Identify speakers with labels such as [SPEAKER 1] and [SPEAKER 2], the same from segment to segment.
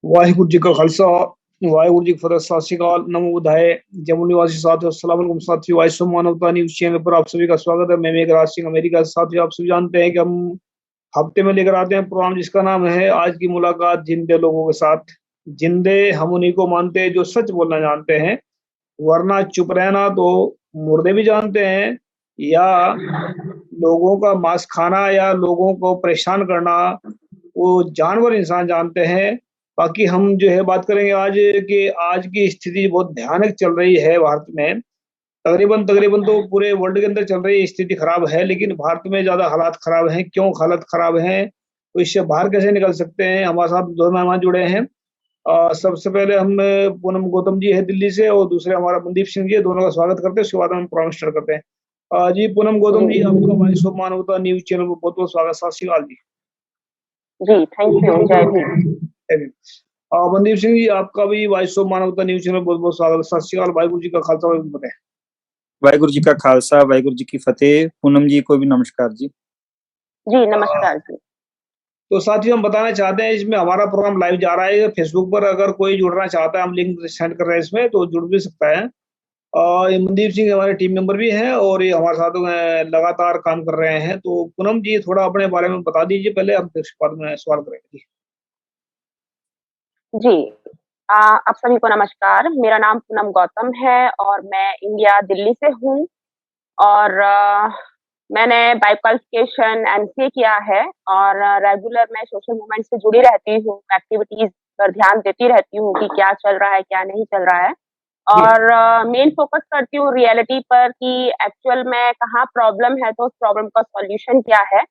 [SPEAKER 1] वाहिगुरु जी का खालसा वाहिगुरु जी की फतह। सत श्री अकाल, नमो बुद्धाय। जम्मू निवासी साथियों, अस्सलाम वालेकुम साथियों। आज मानवता न्यूज चैनल पर आप सभी का स्वागत है। मैं मेघराज सिंह अमेरिका से। साथियों, आप सभी जानते हैं कि हम हफ्ते में लेकर आते हैं प्रोग्राम जिसका नाम है आज की मुलाकात जिंदे लोगों के साथ। जिंदे हम उन्हीं को मानते हैं जो सच बोलना जानते हैं, वरना चुप रहना तो मुर्दे भी जानते हैं। या लोगों का मांस खाना या लोगों को परेशान करना वो जानवर इंसान जानते हैं। बाकी हम जो है बात करेंगे आज कि आज की स्थिति बहुत भयानक चल रही है भारत में। तकरीबन तकरीबन तो पूरे वर्ल्ड के अंदर चल रही स्थिति खराब है, लेकिन भारत में ज़्यादा हालात खराब हैं। क्यों हालत खराब हैं? तो इससे बाहर कैसे निकल सकते हैं? हमारे साथ 2 मेहमान जुड़े हैं। सबसे पहले हम पूनम गौतम जी हैं दिल्ली से और दूसरे हमारा मनदीप सिंह जी है। दोनों का स्वागत करते हैं, उसके बाद हम प्रोग्राम स्टार्ट करते हैं। जी पूनम गौतम जी, आपका वॉइस ऑफ मानवता न्यूज़ चैनल पर बहुत-बहुत स्वागत। सत श्री अकाल जी।
[SPEAKER 2] जी, थैंक यू। जय भीम।
[SPEAKER 1] जय भीम। मनदीप सिंह जी, आपका भी वॉइस ऑफ मानवता न्यूज़ चैनल बहुत-बहुत स्वागत है। सत श्री अकाल, वाहिगुरु जी का खालसा, वाहिगुरू जी की फतेह।
[SPEAKER 3] वाहिगुरु जी का खालसा, वाहिगुरु जी की फतेह। पूनम जी को भी नमस्कार जी।
[SPEAKER 2] जी, नमस्कार जी।
[SPEAKER 1] तो साथियों, हम बताना चाहते हैं इसमें हमारा प्रोग्राम लाइव जा रहा है फेसबुक पर। अगर कोई जुड़ना चाहता है, हम लिंक सेंड कर रहे हैं इसमें, तो जुड़ भी सकता है। ये मनदीप सिंह हमारे टीम मेंबर भी हैं और ये हमारे साथ लगातार काम कर रहे हैं। तो पूनम जी थोड़ा अपने बारे में बता दीजिए पहले, हम फिर उसके बाद में सवाल करेंगे।
[SPEAKER 2] जी, आप सभी को नमस्कार। मेरा नाम पूनम गौतम है और मैं इंडिया दिल्ली से हूँ और मैंने बायोक्वालिफिकेशन एमसीए किया है और रेगुलर मैं सोशल मूवमेंट से जुड़ी रहती हूँ, एक्टिविटीज़ पर ध्यान देती रहती हूँ कि क्या चल रहा है, क्या नहीं चल रहा है। और मेन फोकस करती हूँ रियलिटी पर कि एक्चुअल में कहाँ प्रॉब्लम है, तो उस प्रॉब्लम का सॉल्यूशन क्या है।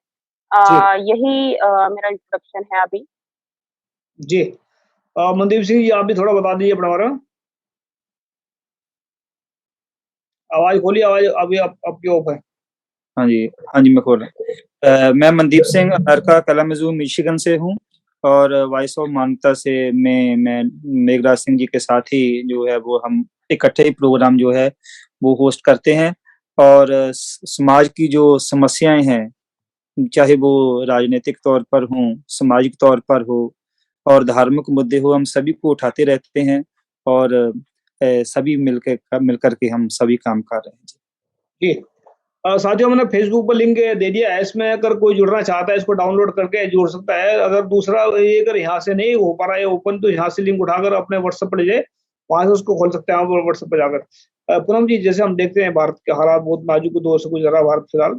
[SPEAKER 2] यही मेरा इंट्रोडक्शन है अभी।
[SPEAKER 1] जी। मनदीप सिंह जी, आप भी थोड़ा बता दीजिए अपने बारे में। आवाज़ खोलिए, आवाज़ अभी आपकी ऑफ है।
[SPEAKER 3] हाँ जी, मैं खोल रहा। मैं मनदीप सिंह अमेरिका कालामजू मिशिगन से हूँ और वॉइस ऑफ मानवता से मैं मेघराज सिंह जी के साथ ही जो है वो हम इकट्ठे ही प्रोग्राम जो है वो होस्ट करते हैं। और समाज की जो समस्याएं हैं, चाहे वो राजनीतिक तौर पर हों, सामाजिक तौर पर हो और धार्मिक मुद्दे हो, हम सभी को उठाते रहते हैं और सभी मिलकर के हम सभी काम कर रहे हैं
[SPEAKER 1] जी। साथियों, मैंने फेसबुक पर लिंक दे दिया है, इसमें अगर कोई जुड़ना चाहता है इसको डाउनलोड करके जुड़ सकता है। अगर दूसरा ये अगर यहाँ से नहीं हो पा रहा है ओपन, तो यहाँ से लिंक उठाकर अपने व्हाट्सएप पर ले जाए, वहां से उसको खोल सकते हैं आप व्हाट्सएप पर जाकर। पूनम जी, जैसे हम देखते हैं भारत के हालात बहुत नाजुक दौर से गुजरा भारत फिलहाल,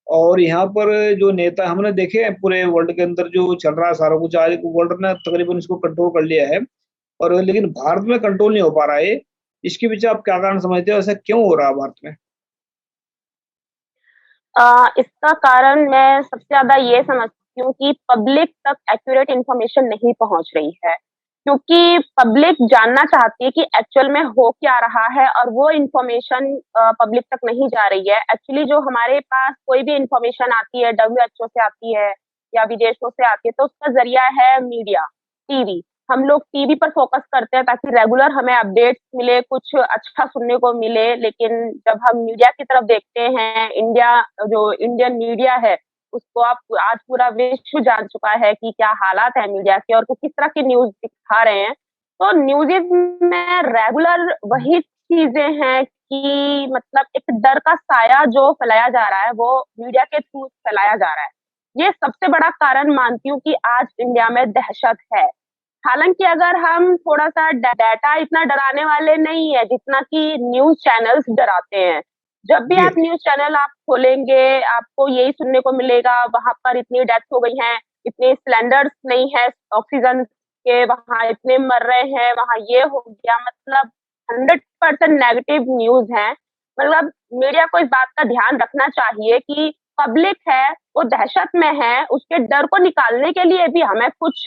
[SPEAKER 1] और यहाँ पर जो नेता हमने देखे हैं पूरे वर्ल्ड के अंदर जो चल रहा है सारा कुछ, आज वर्ल्ड ने तकरीबन इसको कंट्रोल कर लिया है, और लेकिन भारत में कंट्रोल नहीं हो पा रहा है। इसके पीछे आप क्या कारण समझते हो? ऐसा क्यों हो रहा है भारत में?
[SPEAKER 2] इसका कारण मैं सबसे ज़्यादा ये समझती हूँ कि पब्लिक तक एक्यूरेट इन्फॉर्मेशन नहीं पहुँच रही है। क्योंकि पब्लिक जानना चाहती है कि एक्चुअल में हो क्या रहा है और वो इन्फॉर्मेशन पब्लिक तक नहीं जा रही है। एक्चुअली जो हमारे पास कोई भी इन्फॉर्मेशन आती है, डब्ल्यूएचओ से आती है या विदेशों से आती है, तो उसका ज़रिया है मीडिया, टीवी। हम लोग टीवी पर फ़ोकस करते हैं ताकि रेगुलर हमें अपडेट्स मिले, कुछ अच्छा सुनने को मिले। लेकिन जब हम मीडिया की तरफ देखते हैं, जो इंडियन मीडिया है, उसको आप आज पूरा विश्व जान चुका है कि क्या हालात है मीडिया के और वो किस तरह की न्यूज़ दिखा रहे हैं। तो न्यूज़ेज़ में रेगुलर वही चीज़ें हैं कि मतलब एक डर का साया जो फैलाया जा रहा है, वो मीडिया के थ्रू फैलाया जा रहा है। ये सबसे बड़ा कारण मानती हूँ कि आज इंडिया में दहशत है। हालाँकि अगर हम थोड़ा-सा डाटा इतना डराने वाले नहीं है जितना कि न्यूज़ चैनल्स डराते हैं। जब भी
[SPEAKER 1] जी।
[SPEAKER 2] आप न्यूज़ चैनल आप खोलेंगे, आपको यही सुनने को मिलेगा, वहाँ पर इतनी डेथ हो गई हैं, इतने सिलेंडर्स नहीं है ऑक्सीजन के, वहाँ इतने मर रहे हैं, वहाँ ये हो गया, मतलब 100% नेगेटिव न्यूज़ हैं। मतलब मीडिया को इस बात का ध्यान रखना चाहिए कि पब्लिक है, वो दहशत में है, उसके डर को निकालने के लिए भी हमें कुछ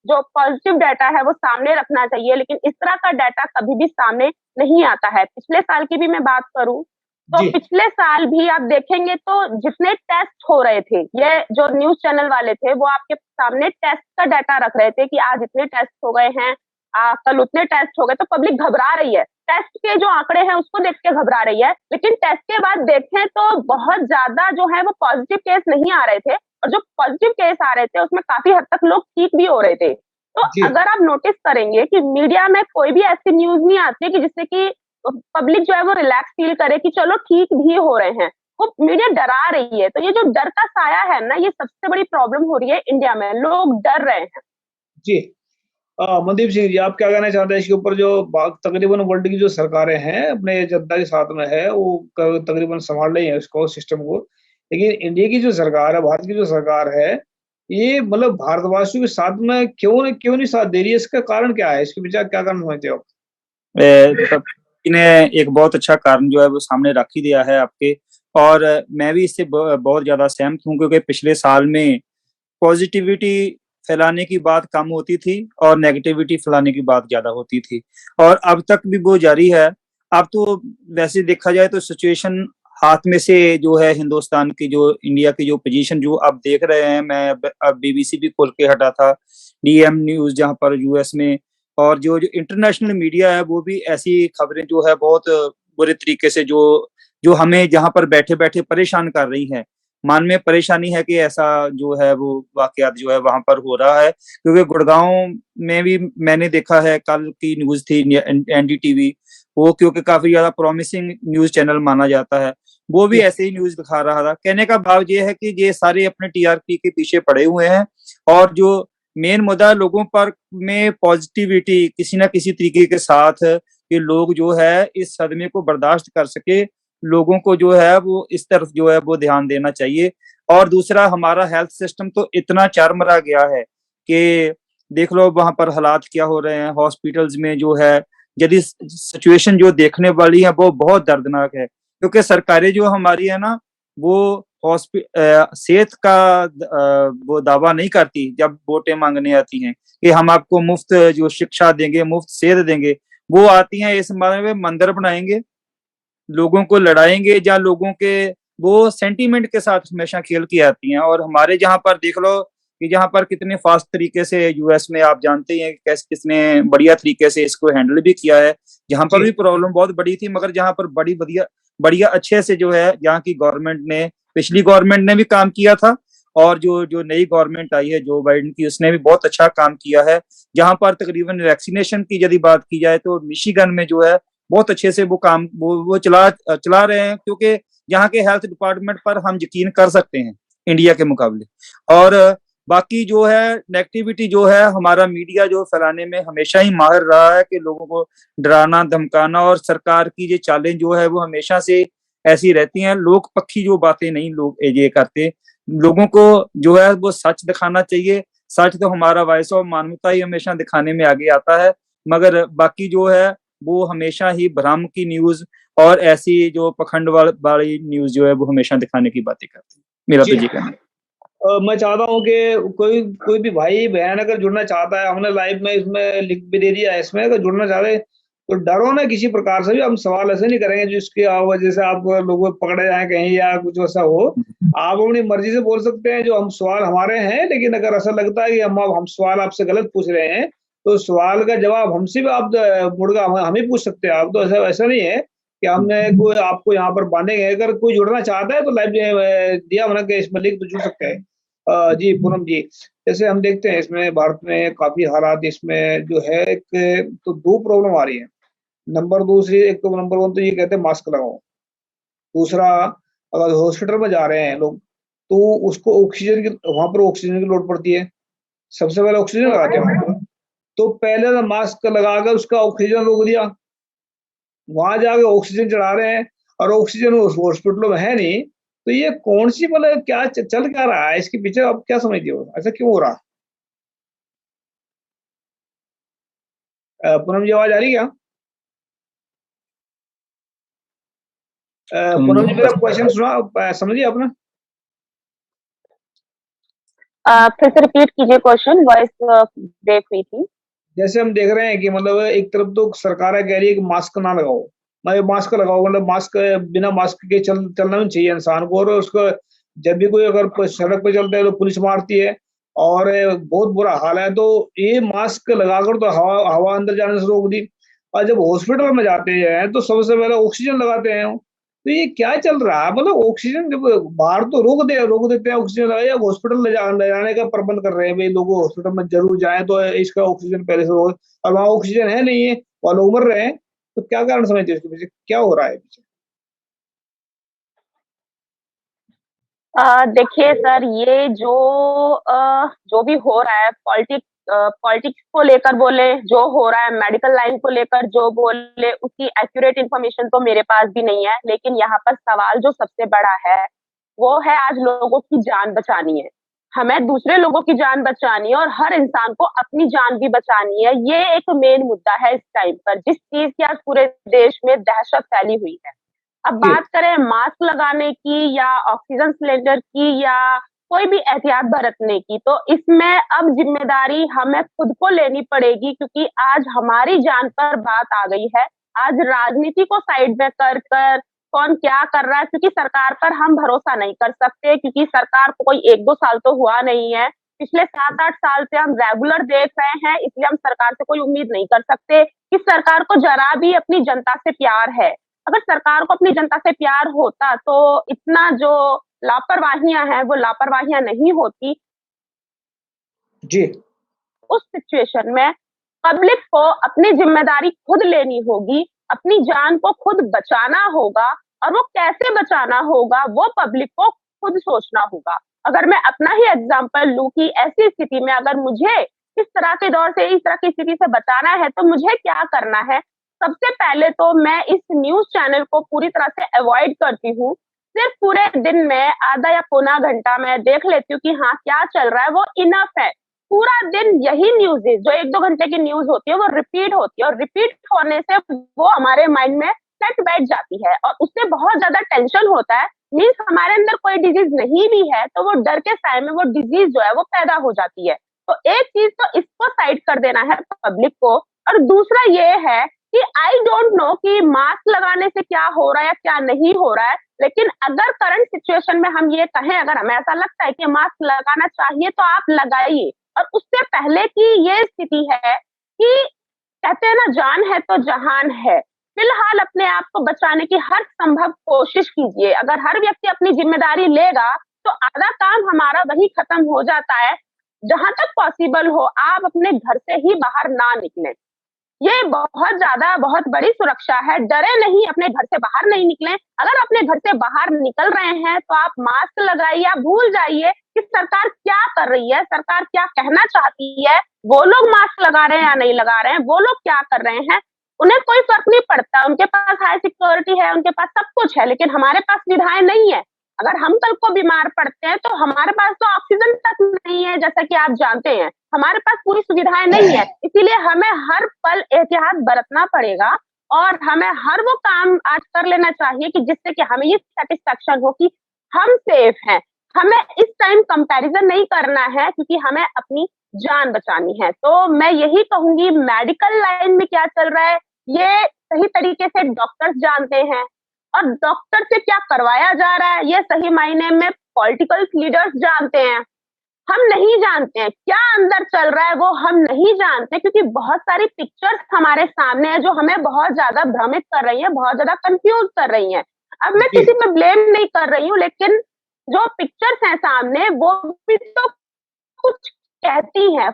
[SPEAKER 2] जो पॉजिटिव डाटा है वो सामने रखना चाहिए, लेकिन इस तरह का डाटा कभी भी सामने नहीं आता है। पिछले साल की भी मैं बात करूँ, तो
[SPEAKER 1] जी।
[SPEAKER 2] पिछले साल भी आप देखेंगे तो जितने टेस्ट हो रहे थे, ये जो न्यूज़ चैनल वाले थे, वो आपके सामने टेस्ट का डाटा रख रहे थे कि आज इतने टेस्ट हो गए हैं, कल उतने टेस्ट हो गए, तो पब्लिक घबरा रही है। टेस्ट के जो आंकड़े हैं उसको देख के घबरा रही है, लेकिन टेस्ट के बाद देखें तो बहुत ज़्यादा जो है वो पॉजिटिव केस नहीं आ रहे थे और जो पॉजिटिव केस आ रहे थे उसमें काफ़ी हद तक लोग ठीक भी हो रहे थे। तो
[SPEAKER 1] जी
[SPEAKER 2] अगर आप नोटिस करेंगे कि मीडिया में कोई भी ऐसी न्यूज नहीं आती है कि जिससे कि पब्लिक जो है वो रिलैक्स फील करे कि चलो ठीक भी हो रहे हैं, वो मीडिया डरा रही है। तो ये जो डर का साया है ना, ये सबसे बड़ी प्रॉब्लम हो रही है इंडिया में, लोग डर रहे हैं।
[SPEAKER 1] जी। मनदीप सिंह जी, आप क्या कहना चाहते हैं इसके ऊपर? जो तकरीबन वर्ल्ड की जो सरकारें हैं अपने जनता के साथ में है, वो तकरीबन संभाल रही है इसको, सिस्टम को, लेकिन इंडिया की जो सरकार है, भारत की जो सरकार है, ये मतलब भारतवासियों के साथ में क्यों नहीं साथ दे रही है? इसका कारण क्या है? इसके पीछे क्या कारण समझते हो आप?
[SPEAKER 3] तब ने एक बहुत अच्छा कारण जो है वो सामने रख ही दिया है आपके, और मैं भी इससे बहुत ज्यादा सहमत हूँ, क्योंकि पिछले साल में पॉजिटिविटी फैलाने की बात कम होती थी और नेगेटिविटी फैलाने की बात ज्यादा होती थी, और अब तक भी वो जारी है। अब तो वैसे देखा जाए तो सिचुएशन हाथ में से जो है, हिंदुस्तान की जो, इंडिया की जो पोजीशन जो आप देख रहे हैं, मैं अब बीबीसी भी खोल के हटा था, डीएम न्यूज जहां पर यूएस में, और जो जो इंटरनेशनल मीडिया है वो भी ऐसी खबरें जो है बहुत बुरे तरीके से जो जो हमें जहां पर बैठे बैठे परेशान कर रही है। मन में परेशानी है कि ऐसा जो है वो वाकयात जो है वहां पर हो रहा है, क्योंकि गुड़गांव में भी मैंने देखा है, कल की न्यूज थी एनडीटीवी, वो क्योंकि काफी ज्यादा प्रॉमिसिंग न्यूज चैनल माना जाता है, वो भी ऐसे ही न्यूज दिखा रहा था। कहने का भाव ये है कि ये सारे अपने टीआरपी के पीछे पड़े हुए हैं, और जो मेन मुद्दा लोगों पर में पॉजिटिविटी किसी ना किसी तरीके के साथ, कि लोग जो है इस सदमे को बर्दाश्त कर सके, लोगों को जो है वो इस तरफ जो है वो ध्यान देना चाहिए। और दूसरा, हमारा हेल्थ सिस्टम तो इतना चरमरा गया है कि देख लो वहां पर हालात क्या हो रहे हैं हॉस्पिटल्स में जो है, यदि सिचुएशन जो देखने वाली है वो बहुत दर्दनाक है, क्योंकि सरकारें जो हमारी है ना, वो सेहत का वो दावा नहीं करती जब वोटें मांगने आती हैं कि हम आपको मुफ्त जो शिक्षा देंगे, मुफ्त सेहत देंगे। वो आती हैं इस बारे में मंदिर बनाएंगे, लोगों को लड़ाएंगे, या लोगों के वो सेंटीमेंट के साथ हमेशा खेल के आती हैं। और हमारे जहां पर देख लो कि जहां पर कितने फास्ट तरीके से यूएस में आप जानते ही हैं कैसे किसने बढ़िया तरीके से इसको हैंडल भी किया है, जहां पर भी प्रॉब्लम बहुत बड़ी थी, मगर जहां पर बड़ी बढ़िया बढ़िया अच्छे से जो है यहाँ की गवर्नमेंट ने, पिछली गवर्नमेंट ने भी काम किया था, और जो जो नई गवर्नमेंट आई है जो बाइडेन की, उसने भी बहुत अच्छा काम किया है। जहां पर तकरीबन वैक्सीनेशन की यदि बात की जाए तो मिशिगन में जो है बहुत अच्छे से वो काम वो चला रहे हैं, क्योंकि यहाँ के हेल्थ डिपार्टमेंट पर हम यकीन कर सकते हैं इंडिया के मुकाबले। और बाकी जो है नेगेटिविटी जो है, हमारा मीडिया जो फैलाने में हमेशा ही माहिर रहा है, कि लोगों को डराना धमकाना, और सरकार की ये चालें जो है वो हमेशा से ऐसी रहती हैं। लोग पक्षी जो बातें नहीं लोग ये करते, लोगों को जो है वो सच दिखाना चाहिए। सच तो हमारा वॉइस ऑफ मानवता ही हमेशा दिखाने में आगे आता है, मगर बाकी जो है वो हमेशा ही भ्रम की न्यूज और ऐसी जो पखंड वाली न्यूज जो है वो हमेशा दिखाने की बातें करते हैं। मेरा तो
[SPEAKER 1] जी।
[SPEAKER 3] ये कहना है।
[SPEAKER 1] मैं चाहता हूँ कि कोई कोई भी भाई बहन अगर जुड़ना चाहता है, हमने लाइव में इसमें लिंक भी दे दिया है, इसमें अगर जुड़ना चाहते हैं तो डरो ना किसी प्रकार से भी। हम सवाल ऐसे नहीं करेंगे जिसकी वजह से आप लोग पकड़े जाए कहीं या कुछ ऐसा हो। आप अपनी मर्जी से बोल सकते हैं, जो हम सवाल हमारे हैं, लेकिन अगर ऐसा लगता है कि हम सवाल आपसे गलत पूछ रहे हैं, तो सवाल का जवाब हमसे भी आप मुड़गा हम ही पूछ सकते हैं। आप तो ऐसा ऐसा नहीं है कि हमने कोई आपको यहाँ पर बांधेंगे। अगर कोई जुड़ना चाहता है तो लाइव दिया हमने कि इसमें लिंक तो जुड़ सकते हैं। जी पूनम जी, जैसे हम देखते हैं इसमें भारत में काफी हालात इसमें जो है, एक तो दो प्रॉब्लम आ रही है। एक तो नंबर वन तो ये कहते हैं मास्क लगाओ। दूसरा, अगर हॉस्पिटल में जा रहे हैं लोग तो उसको ऑक्सीजन की, वहां पर ऑक्सीजन की लोड पड़ती है, सबसे पहले ऑक्सीजन लगाते हैं वहां पर। तो पहले तो मास्क लगाकर उसका ऑक्सीजन रोक दिया, वहां जाके ऑक्सीजन चढ़ा रहे हैं, और ऑक्सीजन उस हॉस्पिटलों में है नहीं। तो ये कौन सी मतलब क्या चल क्या रहा है इसके पीछे? आप क्या समझते हो, ऐसा क्यों हो रहा? पूनम जी आवाज आ रही क्या? पूनम जी मेरा क्वेश्चन सुना, समझिए आपने?
[SPEAKER 2] फिर से रिपीट कीजिए क्वेश्चन, वॉइस ब्रेक हुई थी।
[SPEAKER 1] जैसे हम देख रहे हैं कि मतलब एक तरफ तो सरकार कह रही है कि मास्क ना लगाओ, मतलब मास्क लगाओ, मतलब मास्क बिना मास्क के चलना नहीं चाहिए इंसान को। और उसको जब भी कोई अगर सड़क पे चलता है तो पुलिस मारती है, और बहुत बुरा हाल है। तो ये मास्क लगाकर तो हवा हवा अंदर जाने से रोक दी। और जब हॉस्पिटल में जाते हैं तो सबसे पहले ऑक्सीजन लगाते हैं, तो ये क्या चल रहा है? मतलब ऑक्सीजन जब बाहर तो रोक देते हैं ऑक्सीजन लगाए, हॉस्पिटल ले जाने का प्रबंध कर रहे हैं, भाई लोग हॉस्पिटल में जरूर जाए तो इसका ऑक्सीजन पहले से हो, और वहाँ ऑक्सीजन है नहीं है, वहाँ लोग मर रहे हैं। तो क्या कारण समझते हैं इसके पीछे, क्या हो रहा है पीछे?
[SPEAKER 2] देखिए सर, ये जो भी हो रहा है पॉलिटिक्स को लेकर बोले, जो हो रहा है मेडिकल लाइन को लेकर जो बोले, उसकी एक्यूरेट इन्फॉर्मेशन तो मेरे पास भी नहीं है। लेकिन यहाँ पर सवाल जो सबसे बड़ा है वो है, आज लोगों की जान बचानी है, हमें दूसरे लोगों की जान बचानी है और हर इंसान को अपनी जान भी बचानी है। ये एक मेन मुद्दा है इस टाइम पर, जिस चीज की आज पूरे देश में दहशत फैली हुई है। अब
[SPEAKER 1] जी
[SPEAKER 2] बात करें मास्क लगाने की या ऑक्सीजन सिलेंडर की या कोई भी एहतियात बरतने की, तो इसमें अब जिम्मेदारी हमें खुद को लेनी पड़ेगी, क्योंकि आज हमारी जान पर बात आ गई है। आज राजनीति को साइड में कर कर कौन क्या कर रहा है, क्योंकि सरकार पर हम भरोसा नहीं कर सकते, क्योंकि सरकार को कोई 1-2 साल तो हुआ नहीं है। पिछले 7-8 साल से हम रेगुलर देख रहे हैं, इसलिए हम सरकार से कोई उम्मीद नहीं कर सकते कि सरकार को जरा भी अपनी जनता से प्यार है। अगर सरकार को अपनी जनता से प्यार होता तो इतना जो लापरवाहियां हैं वो लापरवाहियां नहीं होती।
[SPEAKER 1] जी
[SPEAKER 2] उस सिचुएशन में पब्लिक को अपनी जिम्मेदारी खुद लेनी होगी, अपनी जान को खुद बचाना होगा, और वो कैसे बचाना होगा वो पब्लिक को खुद सोचना होगा। अगर मैं अपना ही एग्जांपल लूं कि ऐसी स्थिति में अगर मुझे इस तरह के दौर से, इस तरह की स्थिति से बचाना है तो मुझे क्या करना है। सबसे पहले तो मैं इस न्यूज चैनल को पूरी तरह से अवॉइड करती हूँ। सिर्फ पूरे दिन में आधा या पौना घंटा मैं देख लेती हूँ कि हाँ क्या चल रहा है, वो इनफ है। पूरा दिन यही न्यूज़ेज़ जो 1-2 घंटे की न्यूज़ होती है वो रिपीट होती है, और रिपीट होने से वो हमारे माइंड में सेट बैठ जाती है और उससे बहुत ज़्यादा टेंशन होता है। मीन्स हमारे अंदर कोई डिज़ीज़ नहीं भी है तो वो डर के साए में वो डिज़ीज़ जो है वो पैदा हो जाती है। तो एक चीज़ तो इसको साइड कर देना है पब्लिक को, और दूसरा ये है कि आई डोंट नो कि मास्क लगाने से क्या हो रहा है या क्या नहीं हो रहा है, लेकिन अगर करंट सिचुएशन में हम ये कहें, अगर हमें ऐसा लगता है कि मास्क लगाना चाहिए तो आप लगाइए। और उससे पहले की ये स्थिति है कि कहते हैं ना, जान है तो जहान है। फिलहाल अपने आप को बचाने की हर संभव कोशिश कीजिए। अगर हर व्यक्ति अपनी जिम्मेदारी लेगा तो आधा काम हमारा वही खत्म हो जाता है। जहां तक पॉसिबल हो आप अपने घर से ही बाहर ना निकलें। ये बहुत बड़ी सुरक्षा है। डरे नहीं, अपने घर से बाहर नहीं निकलें। अगर अपने घर से बाहर निकल रहे हैं तो आप मास्क लगाइए। आप भूल जाइए कि सरकार क्या कर रही है, सरकार क्या कहना चाहती है। वो लोग मास्क लगा रहे हैं या नहीं लगा रहे हैं, वो लोग क्या कर रहे हैं, उन्हें कोई फर्क नहीं पड़ता। उनके पास हाई सिक्योरिटी है, उनके पास सब कुछ है, लेकिन हमारे पास सुविधाएं नहीं है। अगर हम कल को बीमार पड़ते हैं तो हमारे पास तो ऑक्सीजन तक नहीं है, जैसा कि आप जानते हैं। हमारे पास पूरी सुविधाएं नहीं है, इसीलिए हमें हर पल एहतियात बरतना पड़ेगा और हमें हर वो काम आज कर लेना चाहिए कि जिससे कि हमें ये सेटिस्फेक्शन हो कि हम सेफ हैं। हमें इस टाइम कंपैरिजन नहीं करना है, क्योंकि हमें अपनी जान बचानी है। तो मैं यही कहूंगी, मेडिकल लाइन में क्या चल रहा है ये सही तरीके से डॉक्टर्स जानते हैं, और डॉक्टर से क्या करवाया जा रहा है ये सही मायने में पॉलिटिकल लीडर्स जानते हैं। हम नहीं जानते हैं क्या अंदर चल रहा है, वो हम नहीं जानते, क्योंकि बहुत सारी पिक्चर्स हमारे सामने है जो हमें बहुत ज्यादा भ्रमित कर रही है, बहुत ज्यादा कंफ्यूज कर रही है। अब मैं
[SPEAKER 1] जी
[SPEAKER 2] किसी पे ब्लेम नहीं कर रही हूँ, लेकिन जो पिक्चर्स हैं सामने वो भी तो कुछ कहती हैं।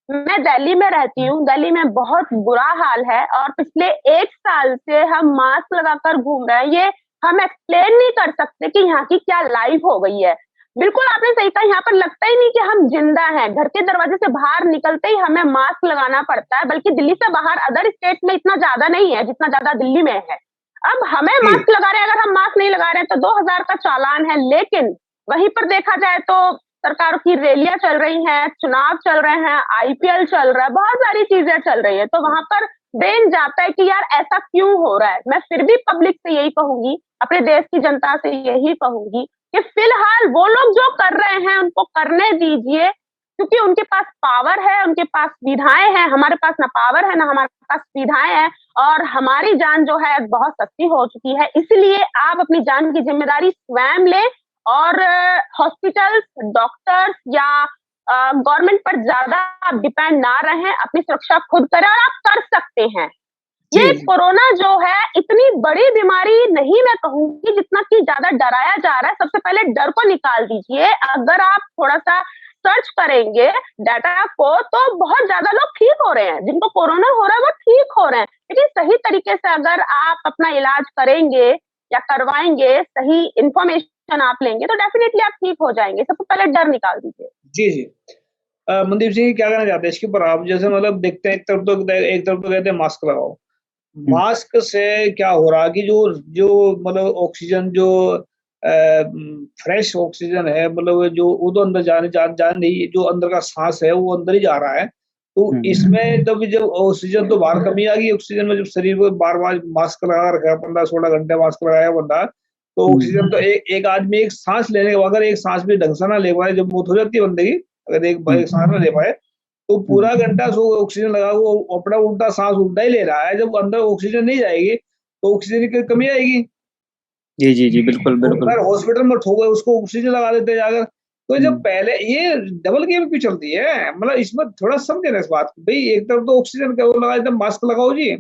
[SPEAKER 2] मैं दिल्ली में रहती हूँ, दिल्ली में बहुत बुरा हाल है और पिछले 1 साल से हम मास्क लगाकर घूम रहे हैं। ये हम एक्सप्लेन नहीं कर सकते कि यहाँ की क्या लाइफ हो गई है। बिल्कुल आपने सही कहा, यहाँ पर लगता ही नहीं कि हम जिंदा हैं। घर के दरवाजे से बाहर निकलते ही हमें मास्क लगाना पड़ता है, बल्कि दिल्ली से बाहर अदर स्टेट में इतना ज्यादा नहीं है जितना ज्यादा दिल्ली में है। अब हमें
[SPEAKER 1] जी
[SPEAKER 2] मास्क लगा रहे हैं, अगर हम मास्क नहीं लगा रहे हैं तो 2000 का चालान है। लेकिन वहीं पर देखा जाए तो सरकार की रैलियां चल रही हैं, चुनाव चल रहे हैं, आईपीएल चल रहा है, बहुत सारी चीजें चल रही है, तो वहां पर ब्रेन जाता है कि यार ऐसा क्यों हो रहा है। मैं फिर भी पब्लिक से यही कहूंगी, अपने देश की जनता से यही कहूंगी कि फिलहाल वो लोग जो कर रहे हैं उनको करने दीजिए, क्योंकि उनके पास पावर है, उनके पास सुविधाएं हैं। हमारे पास ना पावर है ना हमारे पास सुविधाएं हैं, और हमारी जान जो है बहुत सस्ती हो चुकी है। इसलिए आप अपनी जान की जिम्मेदारी स्वयं लें और हॉस्पिटल्स, डॉक्टर्स या गवर्नमेंट पर ज्यादा आप डिपेंड ना रहें। अपनी सुरक्षा खुद करें और आप कर सकते हैं। ये
[SPEAKER 1] जी, जी।
[SPEAKER 2] कोरोना जो है इतनी बड़ी बीमारी नहीं मैं कहूंगी जितना कि ज्यादा डराया जा रहा है। सबसे पहले डर को निकाल दीजिए। अगर आप थोड़ा सा सर्च करेंगे डाटा को तो बहुत ज्यादा लोग ठीक हो रहे हैं, जिनको कोरोना हो रहा है वो ठीक हो रहे हैं। लेकिन सही तरीके से अगर आप अपना इलाज करेंगे या करवाएंगे, सही इंफॉर्मेशन आप लेंगे तो डेफिनेटली आप ठीक हो जाएंगे। सबसे पहले डर निकाल दीजिए।
[SPEAKER 1] जी, जी। मनदीप सिंह क्या कहना चाहते हैं इसके ऊपर आप? जैसे मतलब देखते हैं एक तरफ तो कहते हैं मास्क लगाओ।
[SPEAKER 3] हम्म,
[SPEAKER 1] मास्क से क्या हो रहा है कि जो जो मतलब ऑक्सीजन जो फ्रेश ऑक्सीजन है मतलब जो वो तो अंदर जा नहीं, जो अंदर का सांस है वो अंदर ही जा रहा है। तो
[SPEAKER 3] हम्म,
[SPEAKER 1] इसमें जब ऑक्सीजन तो बाहर कमी आ गई ऑक्सीजन में, जब शरीर को बार-बार मास्क लगा रखा है, 15-16 घंटे मास्क लगाया बंदा, तो
[SPEAKER 3] हम्म,
[SPEAKER 1] ऑक्सीजन तो एक आदमी एक सांस लेने के बाद अगर एक सांस भी ढंग से ना ले पाए, जब मौत हो जाती है बंदे की, अगर एक सांस ना ले पाए, तो
[SPEAKER 3] हम्म,
[SPEAKER 1] पूरा घंटा सो ऑक्सीजन लगा वो अपना उल्टा सांस उल्टा ही ले रहा है। जब अंदर ऑक्सीजन नहीं जाएगी तो ऑक्सीजन की कमी आएगी।
[SPEAKER 3] जी जी जी, बिल्कुल
[SPEAKER 1] और
[SPEAKER 3] बिल्कुल।
[SPEAKER 1] फिर हॉस्पिटल में ठोको उसको ऑक्सीजन लगा देते हैं जाकर। तो जब
[SPEAKER 3] हम्म,
[SPEAKER 1] पहले ये डबल गेम क्यों चलती है? मतलब इसमें थोड़ा समझे ना इस बात को। भई एक तरफ तो ऑक्सीजन का वो लगा देते हैं, मास्क लगाओ जी,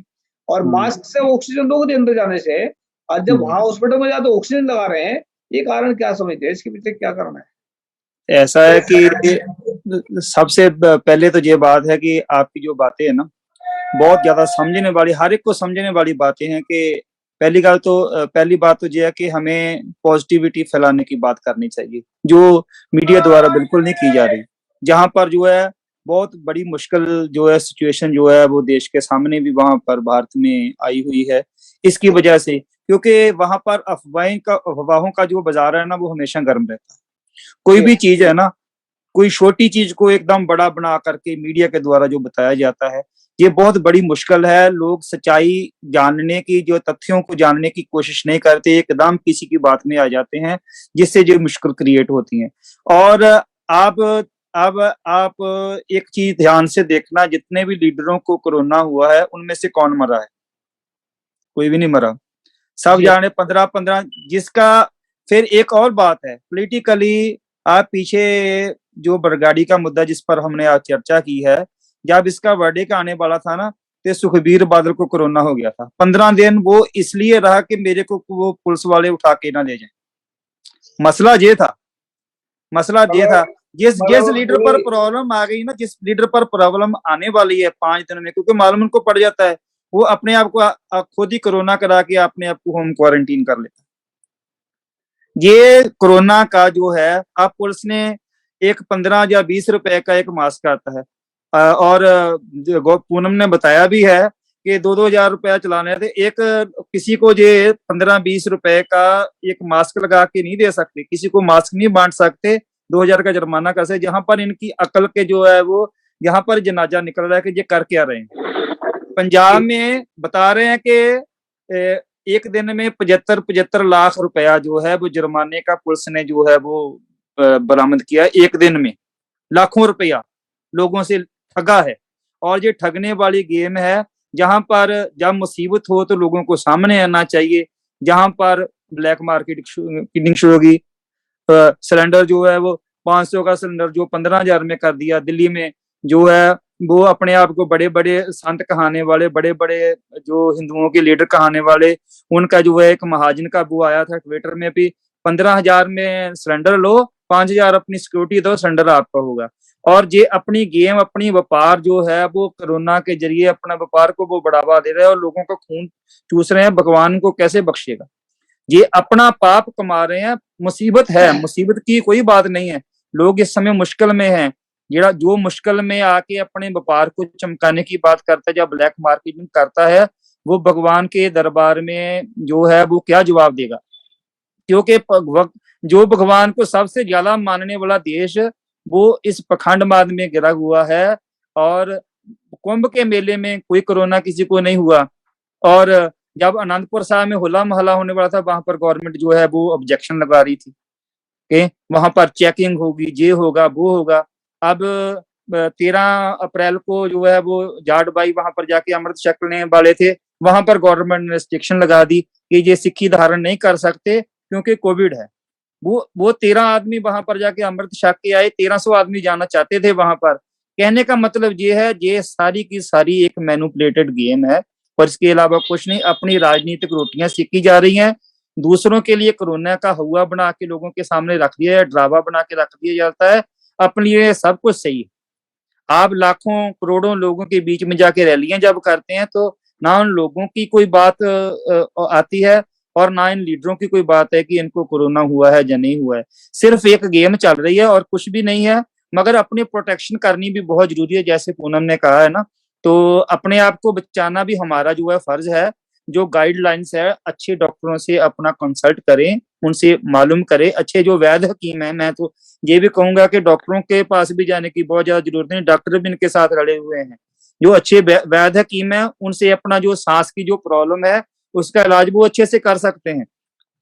[SPEAKER 1] और
[SPEAKER 3] हम्म,
[SPEAKER 1] मास्क से ऑक्सीजन दोगे अंदर जाने से, और जब
[SPEAKER 3] हम्म।
[SPEAKER 1] वहाँ हॉस्पिटल में जाते ऑक्सीजन लगा रहे हैं, ये कारण क्या समझते हैं? इसके पीछे क्या कारण है?
[SPEAKER 3] ऐसा है कि सबसे पहले तो ये बात है कि आपकी जो बातें है ना, बहुत ज्यादा समझने वाली, हर एक को समझने वाली बातें हैं कि पहली बात तो ये है कि हमें पॉजिटिविटी फैलाने की बात करनी चाहिए, जो मीडिया द्वारा बिल्कुल नहीं की जा रही। जहां पर जो है बहुत बड़ी मुश्किल जो है सिचुएशन जो है वो देश के सामने भी वहां पर भारत में आई हुई है, इसकी वजह से, क्योंकि वहां पर अफवाहों का जो बाजार है ना वो हमेशा गर्म रहता है। कोई
[SPEAKER 1] जी,
[SPEAKER 3] भी चीज है ना, कोई छोटी चीज को एकदम बड़ा बना करके मीडिया के द्वारा जो बताया जाता है, ये बहुत बड़ी मुश्किल है। लोग सच्चाई जानने की, जो तथ्यों को जानने की कोशिश नहीं करते, एकदम किसी की बात में आ जाते हैं, जिससे जो मुश्किल क्रिएट होती है। और अब आप एक चीज ध्यान से देखना, जितने भी लीडरों को कोरोना हुआ है उनमें से कौन मरा है? कोई भी नहीं मरा। सब
[SPEAKER 1] जी,
[SPEAKER 3] जाने 15-15 जिसका। फिर एक और बात है पॉलिटिकली, आप पीछे जो बरगाड़ी का मुद्दा जिस पर हमने आज चर्चा की है, जब इसका वर्डिक्ट आने वाला था ना, तो सुखबीर बादल को कोरोना हो गया था। 15 दिन वो इसलिए रहा कि मेरे को वो पुलिस वाले उठा के ना ले जाए। मसला ये था, मसला ये था।
[SPEAKER 1] मतलब
[SPEAKER 3] जिस
[SPEAKER 1] मतलब
[SPEAKER 3] लीडर पर
[SPEAKER 1] पूरी
[SPEAKER 3] प्रॉब्लम आ गई ना, जिस लीडर पर प्रॉब्लम आने वाली है 5 दिन में, क्योंकि मालूम उनको पड़ जाता है, वो अपने आप को खुद ही कोरोना करा के अपने आप को होम क्वारंटीन कर लेता है। ये कोरोना का जो है, अब पुलिस ने एक 15 या 20 रुपए का एक मास्क आता है, और पूनम ने बताया भी है कि 2-2 हजार रुपया चलाने थे। एक किसी को ये 15-20 रुपए का एक मास्क लगा के नहीं दे सकते, किसी को मास्क नहीं बांट सकते, 2 हजार का जुर्माना कर सकते। जहां पर इनकी अकल के जो है वो, यहाँ पर जनाजा निकल रहा है कि ये कर क्या रहे हैं। पंजाब
[SPEAKER 1] जी,
[SPEAKER 3] में बता रहे हैं कि एक दिन में 75-75 लाख रुपया जो है वो जुर्माने का पुलिस ने जो है वो बरामद किया। एक दिन में लाखों रुपया लोगों से ठगा है। और ये ठगने वाली गेम है, जहां पर जब मुसीबत हो तो लोगों को सामने आना चाहिए। जहां पर ब्लैक मार्केटिंग शुरू होगी, सिलेंडर जो है वो 500 का सिलेंडर जो 15 हजार में कर दिया। दिल्ली में जो है वो अपने आप को बड़े बड़े संत कहाने वाले, बड़े बड़े जो हिंदुओं के लीडर कहाने वाले, उनका जो है एक महाजन का वो आया था ट्विटर में भी, 15 हजार में सिलेंडर लो, 5 हजार अपनी सिक्योरिटी दो, सिलेंडर आपका होगा। और ये अपनी गेम, अपनी व्यापार जो है वो कोरोना के जरिए अपना व्यापार को वो बढ़ावा दे रहे हैं और लोगों का खून चूस रहे हैं। भगवान को कैसे बख्शेगा? ये अपना पाप कमा रहे हैं। मुसीबत है, मुसीबत की कोई बात नहीं है। लोग इस समय मुश्किल में हैं। जो मुश्किल में आके अपने व्यापार को चमकाने की बात करता है, जब ब्लैक मार्केटिंग करता है, वो भगवान के दरबार में जो है वो क्या जवाब देगा? क्योंकि जो भगवान को सबसे ज्यादा मानने वाला देश वो इस पखंडवाद में गिरा हुआ है। और कुंभ के मेले में कोई कोरोना किसी को नहीं हुआ। और जब अनंतपुर साहब में होला मोहल्ला होने वाला था, वहां पर गवर्नमेंट जो है वो ऑब्जेक्शन लगा रही थी कि वहां पर चेकिंग होगी, ये होगा, वो होगा। अब 13 अप्रैल को जो है वो जाट भाई वहां पर जाके अमृत छकने वाले थे, वहां पर गवर्नमेंट ने रिस्ट्रिक्शन लगा दी कि ये सिक्खी धारण नहीं कर सकते क्योंकि कोविड है। वो 13 आदमी वहां पर जाके अमृत छक के आए, 1300 आदमी जाना चाहते थे वहां पर। कहने का मतलब ये है, ये सारी की सारी एक मैनिपुलेटेड गेम है और इसके अलावा कुछ नहीं। अपनी राजनीतिक रोटियां सेकी जा रही हैं, दूसरों के लिए कोरोना का हुआ बना के लोगों के सामने रख दिया है, ड्रामा बना के रख दिया जाता है, अपने लिए सब कुछ सही है। आप लाखों करोड़ों लोगों के बीच में जाके रैलियां जब करते हैं तो ना उन लोगों की कोई बात आती है और ना इन लीडरों की कोई बात है कि इनको कोरोना हुआ है या नहीं हुआ है। सिर्फ एक गेम चल रही है और कुछ भी नहीं है, मगर अपनी प्रोटेक्शन करनी भी बहुत जरूरी है, जैसे पूनम ने कहा है ना। तो अपने आप को बचाना भी हमारा जो है फर्ज है। जो गाइडलाइंस है अच्छे डॉक्टरों से अपना कंसल्ट करें, उनसे मालूम करें। अच्छे जो वैद्य हकीम है, मैं तो ये भी कहूंगा कि डॉक्टरों के पास भी जाने की बहुत ज्यादा जरूरत नहीं, डॉक्टर भी इनके साथ रले हुए हैं। जो अच्छे वैद्य हकीम है उनसे अपना जो सांस की जो प्रॉब्लम है उसका इलाज वो अच्छे से कर सकते हैं।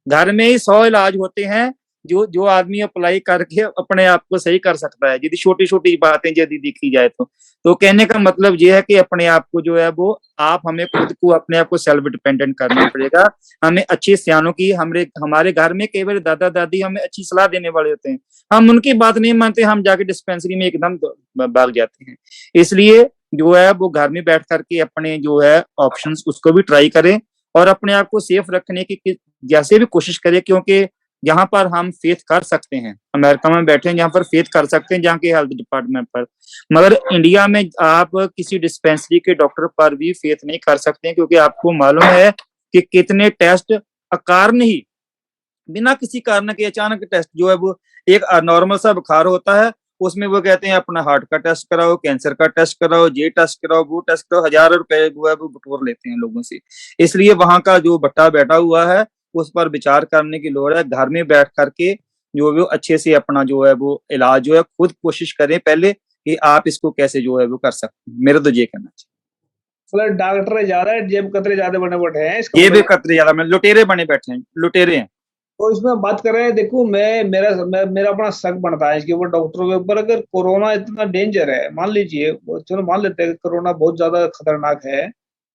[SPEAKER 3] घर में ही 100 इलाज होते हैं जो जो आदमी अप्लाई करके अपने आप को सही कर सकता है, यदि छोटी छोटी बातें यदि देखी जाए तो कहने का मतलब ये है कि अपने आप को जो है वो हमें खुद को अपने आप को सेल्फ डिपेंडेंट करना पड़ेगा। हमें अच्छे सियानों की हमारे घर में कई बार दादा दादी हमें अच्छी सलाह देने वाले होते हैं, हम उनकी बात नहीं मानते, हम जाके डिस्पेंसरी में एकदम भाग जाते हैं। इसलिए जो है वो घर में बैठ करके अपने जो है ऑप्शंस उसको भी ट्राई करें और अपने आप को सेफ रखने की जैसे भी कोशिश करें, क्योंकि यहाँ पर हम फेथ कर सकते हैं। अमेरिका में बैठे हैं जहाँ पर फेथ कर सकते हैं, जहाँ के हेल्थ डिपार्टमेंट पर, मगर इंडिया में आप किसी डिस्पेंसरी के डॉक्टर पर भी फेथ नहीं कर सकते हैं, क्योंकि आपको मालूम है कि कितने टेस्ट अकारण ही बिना किसी कारण के अचानक टेस्ट जो है वो एक नॉर्मल सा बुखार होता है उसमें वो कहते हैं अपना हार्ट का टेस्ट कराओ, कैंसर का टेस्ट कराओ, ये टेस्ट कराओ, वो टेस्ट कराओ, हजारों रुपए जो है वो बटोर लेते हैं लोगों से। इसलिए वहां का जो बट्टा बैठा हुआ है उस पर विचार करने की लोड़ है। घर में बैठ करके जो वो अच्छे से अपना जो है वो इलाज जो है खुद कोशिश करें पहले कि आप इसको कैसे जो है वो कर सकते हैं। मेरा तो ये कहना चाहिए।
[SPEAKER 1] मतलब डॉक्टर ज्यादा है, जेब कतरे ज्यादा बने बैठे हैं इसका
[SPEAKER 3] ये भी
[SPEAKER 1] मतलब।
[SPEAKER 3] कतरे ज्यादा में लुटेरे बने बैठे हैं, लुटेरे हैं।
[SPEAKER 1] तो इसमें बात कर रहे हैं, देखो मेरा अपना शक बनता है इसके ऊपर, डॉक्टरों के ऊपर। अगर कोरोना इतना डेंजर है, मान लीजिए, चलो मान लेते हैं कि कोरोना बहुत ज्यादा खतरनाक है,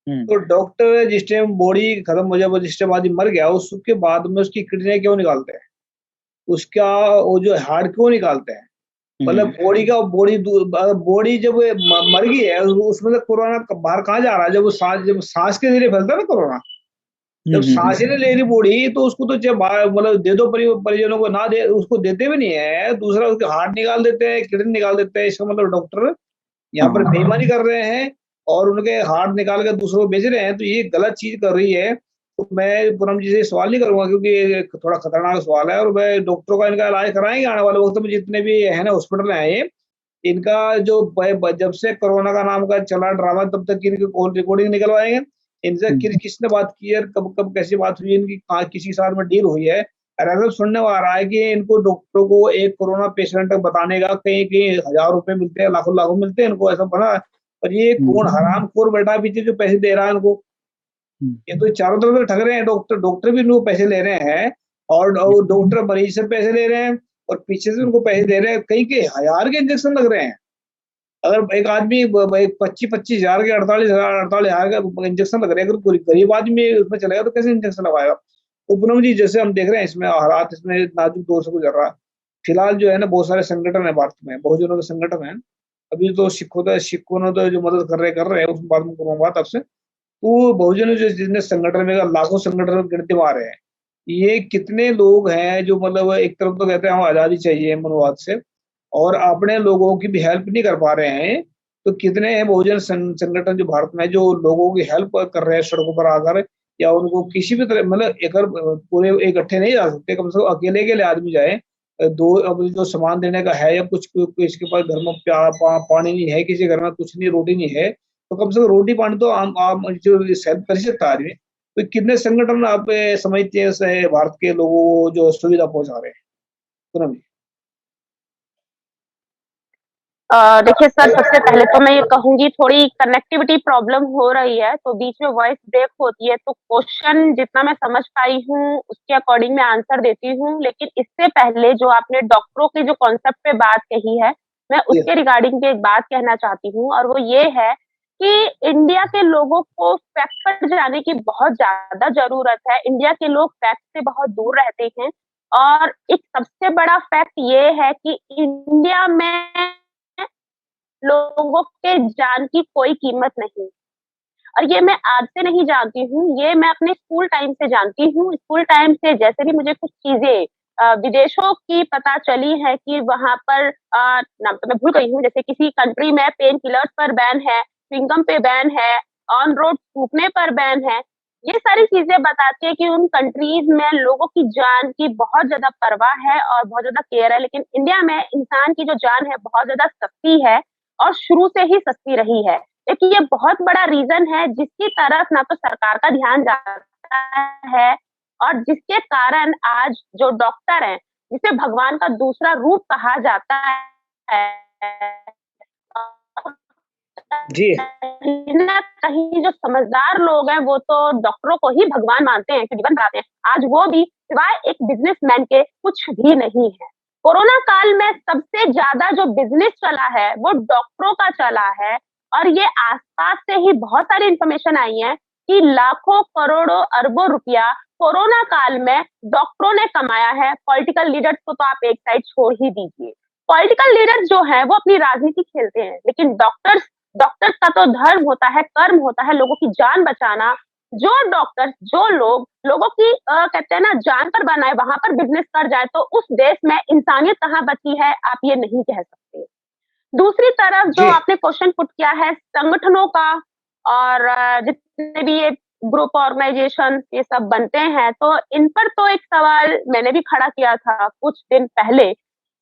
[SPEAKER 1] तो डॉक्टर जिस टाइम बॉडी खत्म हो जाए, जिस टाइम आदमी मर गया उसके बाद में उसकी किडनी क्यों निकालते हैं, उसका वो जो हार्ट क्यों निकालते हैं? मतलब बॉडी जब मर गई है उसमें से कोरोना बाहर कहाँ जा रहा है? जब सांस के जरिए फैलता है ना कोरोना, जब सांसें नहीं ले रही बॉडी तो उसको तो जब मतलब दे दो, परिजनों को ना दे, उसको देते भी नहीं है, दूसरा उसके हार्ट निकाल देते हैं, किडनी निकाल देते हैं। इसका मतलब डॉक्टर यहाँ पर बेईमानी कर रहे हैं और उनके हार्ट निकाल कर दूसरों को बेच रहे हैं, तो ये गलत चीज कर रही है। तो मैं पूनम जी से सवाल नहीं करूंगा क्योंकि ये थोड़ा खतरनाक सवाल है, और मैं डॉक्टरों का इनका इलाज कराएंगे आने वाले वक्त में, जितने भी है ना हॉस्पिटल हैं ये, इनका जो जब से कोरोना का नाम का चला ड्रामा तब तक की इनकी कॉल रिकॉर्डिंग निकलवाएंगे, इनसे किसने बात की है, कब कब कैसी बात हुई, इनकी किसी के साथ में डील हुई है। और ऐसा सुनने में आ रहा है कि इनको डॉक्टरों को एक कोरोना पेशेंट बताने का कहीं कहीं 1000 रुपए मिलते हैं, लाखों लाखों मिलते हैं इनको, ऐसा बना। और ये कौन हरामखोर बैठा पीछे जो पैसे दे रहा है इनको? ये तो चारों तरफ से ठग रहे हैं, डॉक्टर भी इनको पैसे ले रहे हैं और डॉक्टर मरीज से पैसे ले रहे हैं और पीछे से उनको पैसे दे रहे हैं, कहीं के 1000 के इंजेक्शन लग रहे हैं। अगर एक आदमी 25 हजार के 48,000 का इंजेक्शन लग रहे हैं, अगर कोई गरीब आदमी उसमें चलेगा तो कैसे इंजेक्शन लगाएगा? तो पूनम जी, जैसे हम देख रहे हैं इसमें हालात, इसमें नाजुक दौर से गुजर रहा है। फिलहाल जो है ना बहुत सारे संगठन है भारत में, बहुजनों के संगठन है। अभी तो सिखों ने तो जो मदद कर रहे हैं, उस बात में करूंगा बात आपसे। तो बहुजन जो जितने संगठन में लाखों संगठन गिनती में आ रहे हैं, ये कितने लोग हैं जो मतलब एक तरफ तो कहते हैं हम आजादी चाहिए मनोवाद से, और अपने लोगों की भी हेल्प नहीं कर पा रहे हैं। तो कितने हैं बहुजन संगठन जो भारत में जो लोगों की हेल्प कर रहे हैं सड़कों पर आकर, या उनको किसी भी तरह, मतलब एक पूरे इकट्ठे नहीं जा सकते, कम से कम अकेले अकेले आदमी जाए, दो अब जो सामान देने का है, या कुछ किसके पास घर में पानी नहीं है, किसी घर में कुछ नहीं, रोटी नहीं है, तो कम से कम रोटी पानी तो आम जो हेल्प कर ही सकता है आदमी। तो कितने संगठन आप समझते हैं भारत के लोगों को जो सुविधा पहुंचा रहे हैं? पूनम जी।
[SPEAKER 2] देखिए सर, सबसे पहले तो मैं ये कहूंगी थोड़ी कनेक्टिविटी प्रॉब्लम हो रही है, तो बीच में वॉइस ब्रेक होती है, तो क्वेश्चन जितना मैं समझ पाई हूँ उसके अकॉर्डिंग मैं आंसर देती हूँ। लेकिन इससे पहले जो आपने डॉक्टरों के जो कॉन्सेप्ट पे बात कही है, मैं उसके रिगार्डिंग पे एक बात कहना चाहती हूँ, और वो ये है कि इंडिया के लोगों को फैक्ट पर जाने की बहुत ज्यादा जरूरत है। इंडिया के लोग फैक्ट से बहुत दूर रहते हैं, और एक सबसे बड़ा फैक्ट ये है कि इंडिया में लोगों के जान की कोई कीमत नहीं। और ये मैं आज से नहीं जानती हूँ, ये मैं अपने स्कूल टाइम से जानती हूँ। स्कूल टाइम से जैसे भी मुझे कुछ चीज़ें विदेशों की पता चली है कि वहाँ पर नाम तो मैं भूल गई हूँ, जैसे किसी कंट्री में पेन किलर्स पर बैन है, च्युइंगम पे बैन है, ऑन रोड थूकने पर बैन है। ये सारी चीज़ें बताती है कि उन कंट्रीज़ में लोगों की जान की बहुत ज़्यादा परवाह है और बहुत ज़्यादा केयर है, लेकिन इंडिया में इंसान की जो जान है बहुत ज़्यादा सस्ती है और शुरू से ही सस्ती रही है। देखिए ये बहुत बड़ा रीज़न है जिसकी तरफ ना तो सरकार का ध्यान जाता है और जिसके कारण आज जो डॉक्टर हैं, जिसे भगवान का दूसरा रूप कहा जाता है,
[SPEAKER 1] जी।
[SPEAKER 2] कहीं न कहीं जो समझदार लोग हैं वो तो डॉक्टरों को ही भगवान मानते हैं, कि जीवन बनाते हैं। आज वो भी सिवाय एक बिज़नेसमैन के कुछ भी नहीं है। कोरोना काल में सबसे ज़्यादा जो बिज़नेस चला है वो डॉक्टरों का चला है और ये आस-पास से ही बहुत सारी इन्फॉर्मेशन आई है कि लाखों, करोड़ों, अरबों रुपया कोरोना काल में डॉक्टरों ने कमाया है। पॉलिटिकल लीडर्स को तो आप एक साइड छोड़ ही दीजिए। पॉलिटिकल लीडर्स जो हैं वो अपनी राजनीति खेलते हैं, लेकिन डॉक्टर्स का तो धर्म होता है, कर्म होता है लोगों की जान बचाना। जो डॉक्टर्स, जो लोग लोगों की कहते हैं ना जान पर बनाए, वहाँ पर बिज़नेस कर जाए तो उस देश में इंसानियत कहाँ बची है, आप ये नहीं कह सकते। दूसरी तरफ जो
[SPEAKER 1] जी।
[SPEAKER 2] आपने क्वेश्चन पुट किया है संगठनों का और जितने भी ये ग्रुप ऑर्गेनाइजेशन ये सब बनते हैं, तो इन पर तो एक सवाल मैंने भी खड़ा किया था कुछ दिन पहले।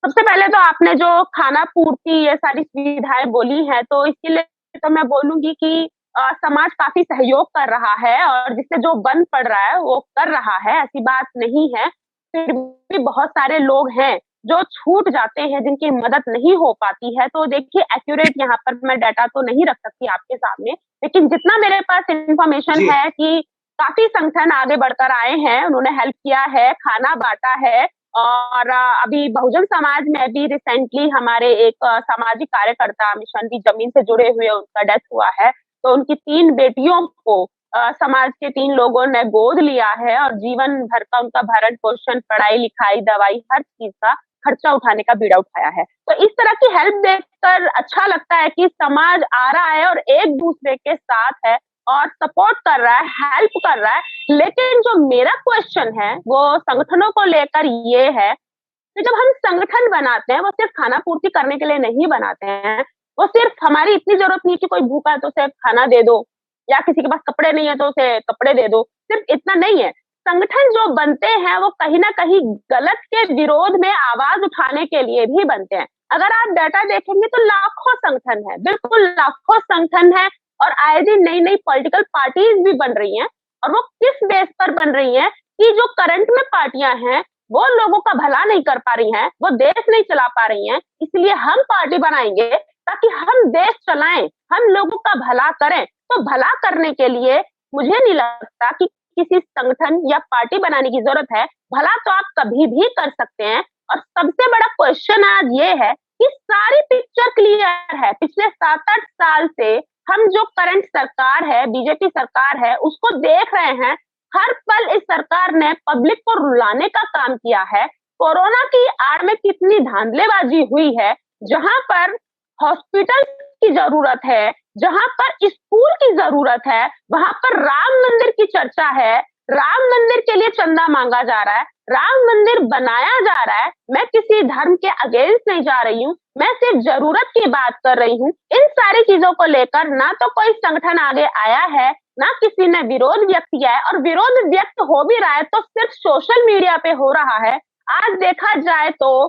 [SPEAKER 2] सबसे पहले तो आपने जो खाना पूर्ति ये सारी सुविधाएँ बोली हैं, तो इसके लिए तो मैं बोलूँगी कि समाज काफ़ी सहयोग कर रहा है और जिससे जो बंद पड़ रहा है, वो कर रहा है, ऐसी बात नहीं है। फिर भी बहुत सारे लोग हैं, जो छूट जाते हैं, जिनकी मदद नहीं हो पाती है। तो देखिए एक्यूरेट यहाँ पर मैं डाटा तो नहीं रख सकती आपके सामने, लेकिन जितना मेरे पास इन्फॉर्मेशन
[SPEAKER 1] जी।
[SPEAKER 2] है कि काफ़ी संगठन आगे बढ़कर आए हैं, उन्होंने हेल्प किया है, खाना बाँटा है और अभी बहुजन समाज में भी रिसेंटली हमारे एक सामाजिक कार्यकर्ता मिशनरी जमीन से जुड़े हुए उनका डेथ हुआ है, तो उनकी 3 बेटियों को समाज के 3 लोगों ने गोद लिया है और जीवन भर का उनका भरण-पोषण, पढ़ाई-लिखाई, दवाई हर चीज़ का खर्चा उठाने का बीड़ा उठाया है। तो इस तरह की हेल्प देखकर अच्छा लगता है कि समाज आ रहा है और एक-दूसरे के साथ है और सपोर्ट कर रहा है, हेल्प कर रहा है। लेकिन जो मेरा क्वेश्चन है, वो संगठनों को लेकर ये है कि जब हम संगठन बनाते हैं, वो सिर्फ खाना पूर्ति करने के लिए नहीं बनाते हैं। वो सिर्फ हमारी इतनी ज़रूरत नहीं कि कोई भूखा है तो उसे खाना दे दो या किसी के पास कपड़े नहीं है तो उसे कपड़े दे दो, सिर्फ इतना नहीं है। संगठन जो बनते हैं वो कहीं न कहीं गलत के विरोध में आवाज़ उठाने के लिए भी बनते हैं। अगर आप डाटा देखेंगे तो लाखों संगठन हैं, बिल्कुल लाखों संगठन हैं और आए दिन नई-नई पॉलिटिकल पार्टीज़ भी बन रही हैं और वो किस बेस पर बन रही हैं कि जो करंट में पार्टियाँ हैं, वो लोगों का भला नहीं कर पा रही हैं, वो देश नहीं चला पा रही हैं, इसलिए हम पार्टी बनाएँगे ताकि हम देश चलाएँ, हम लोगों का भला करें। तो भला करने के लिए मुझे नहीं लगता कि किसी संगठन या पार्टी बनाने की ज़रूरत है, भला तो आप कभी भी कर सकते हैं और सबसे बड़ा क्वेश्चन आज ये है कि सारी पिक्चर क्लियर है। पिछले 7-8 साल से हम जो करंट सरकार है, बीजेपी सरकार है, उसको देख रहे हैं। हर पल इस सरकार ने पब्लिक को रुलाने का काम किया है। कोरोना की आड़ में कितनी धांधलेबाज़ी हुई है, जहाँ पर हॉस्पिटल की ज़रूरत है, जहाँ पर स्कूल की ज़रूरत है, वहाँ पर राम मंदिर की चर्चा है, राम मंदिर के लिए चंदा माँगा जा रहा है, राम मंदिर बनाया जा रहा है। मैं किसी धर्म के अगेंस्ट नहीं जा रही हूँ, मैं सिर्फ ज़रूरत की बात कर रही हूँ। इन सारी चीज़ों को लेकर ना तो कोई संगठन आगे आया है, ना किसी ने विरोध व्यक्त किया है और विरोध व्यक्त हो भी रहा है तो सिर्फ सोशल मीडिया पे हो रहा है। आज देखा जाए तो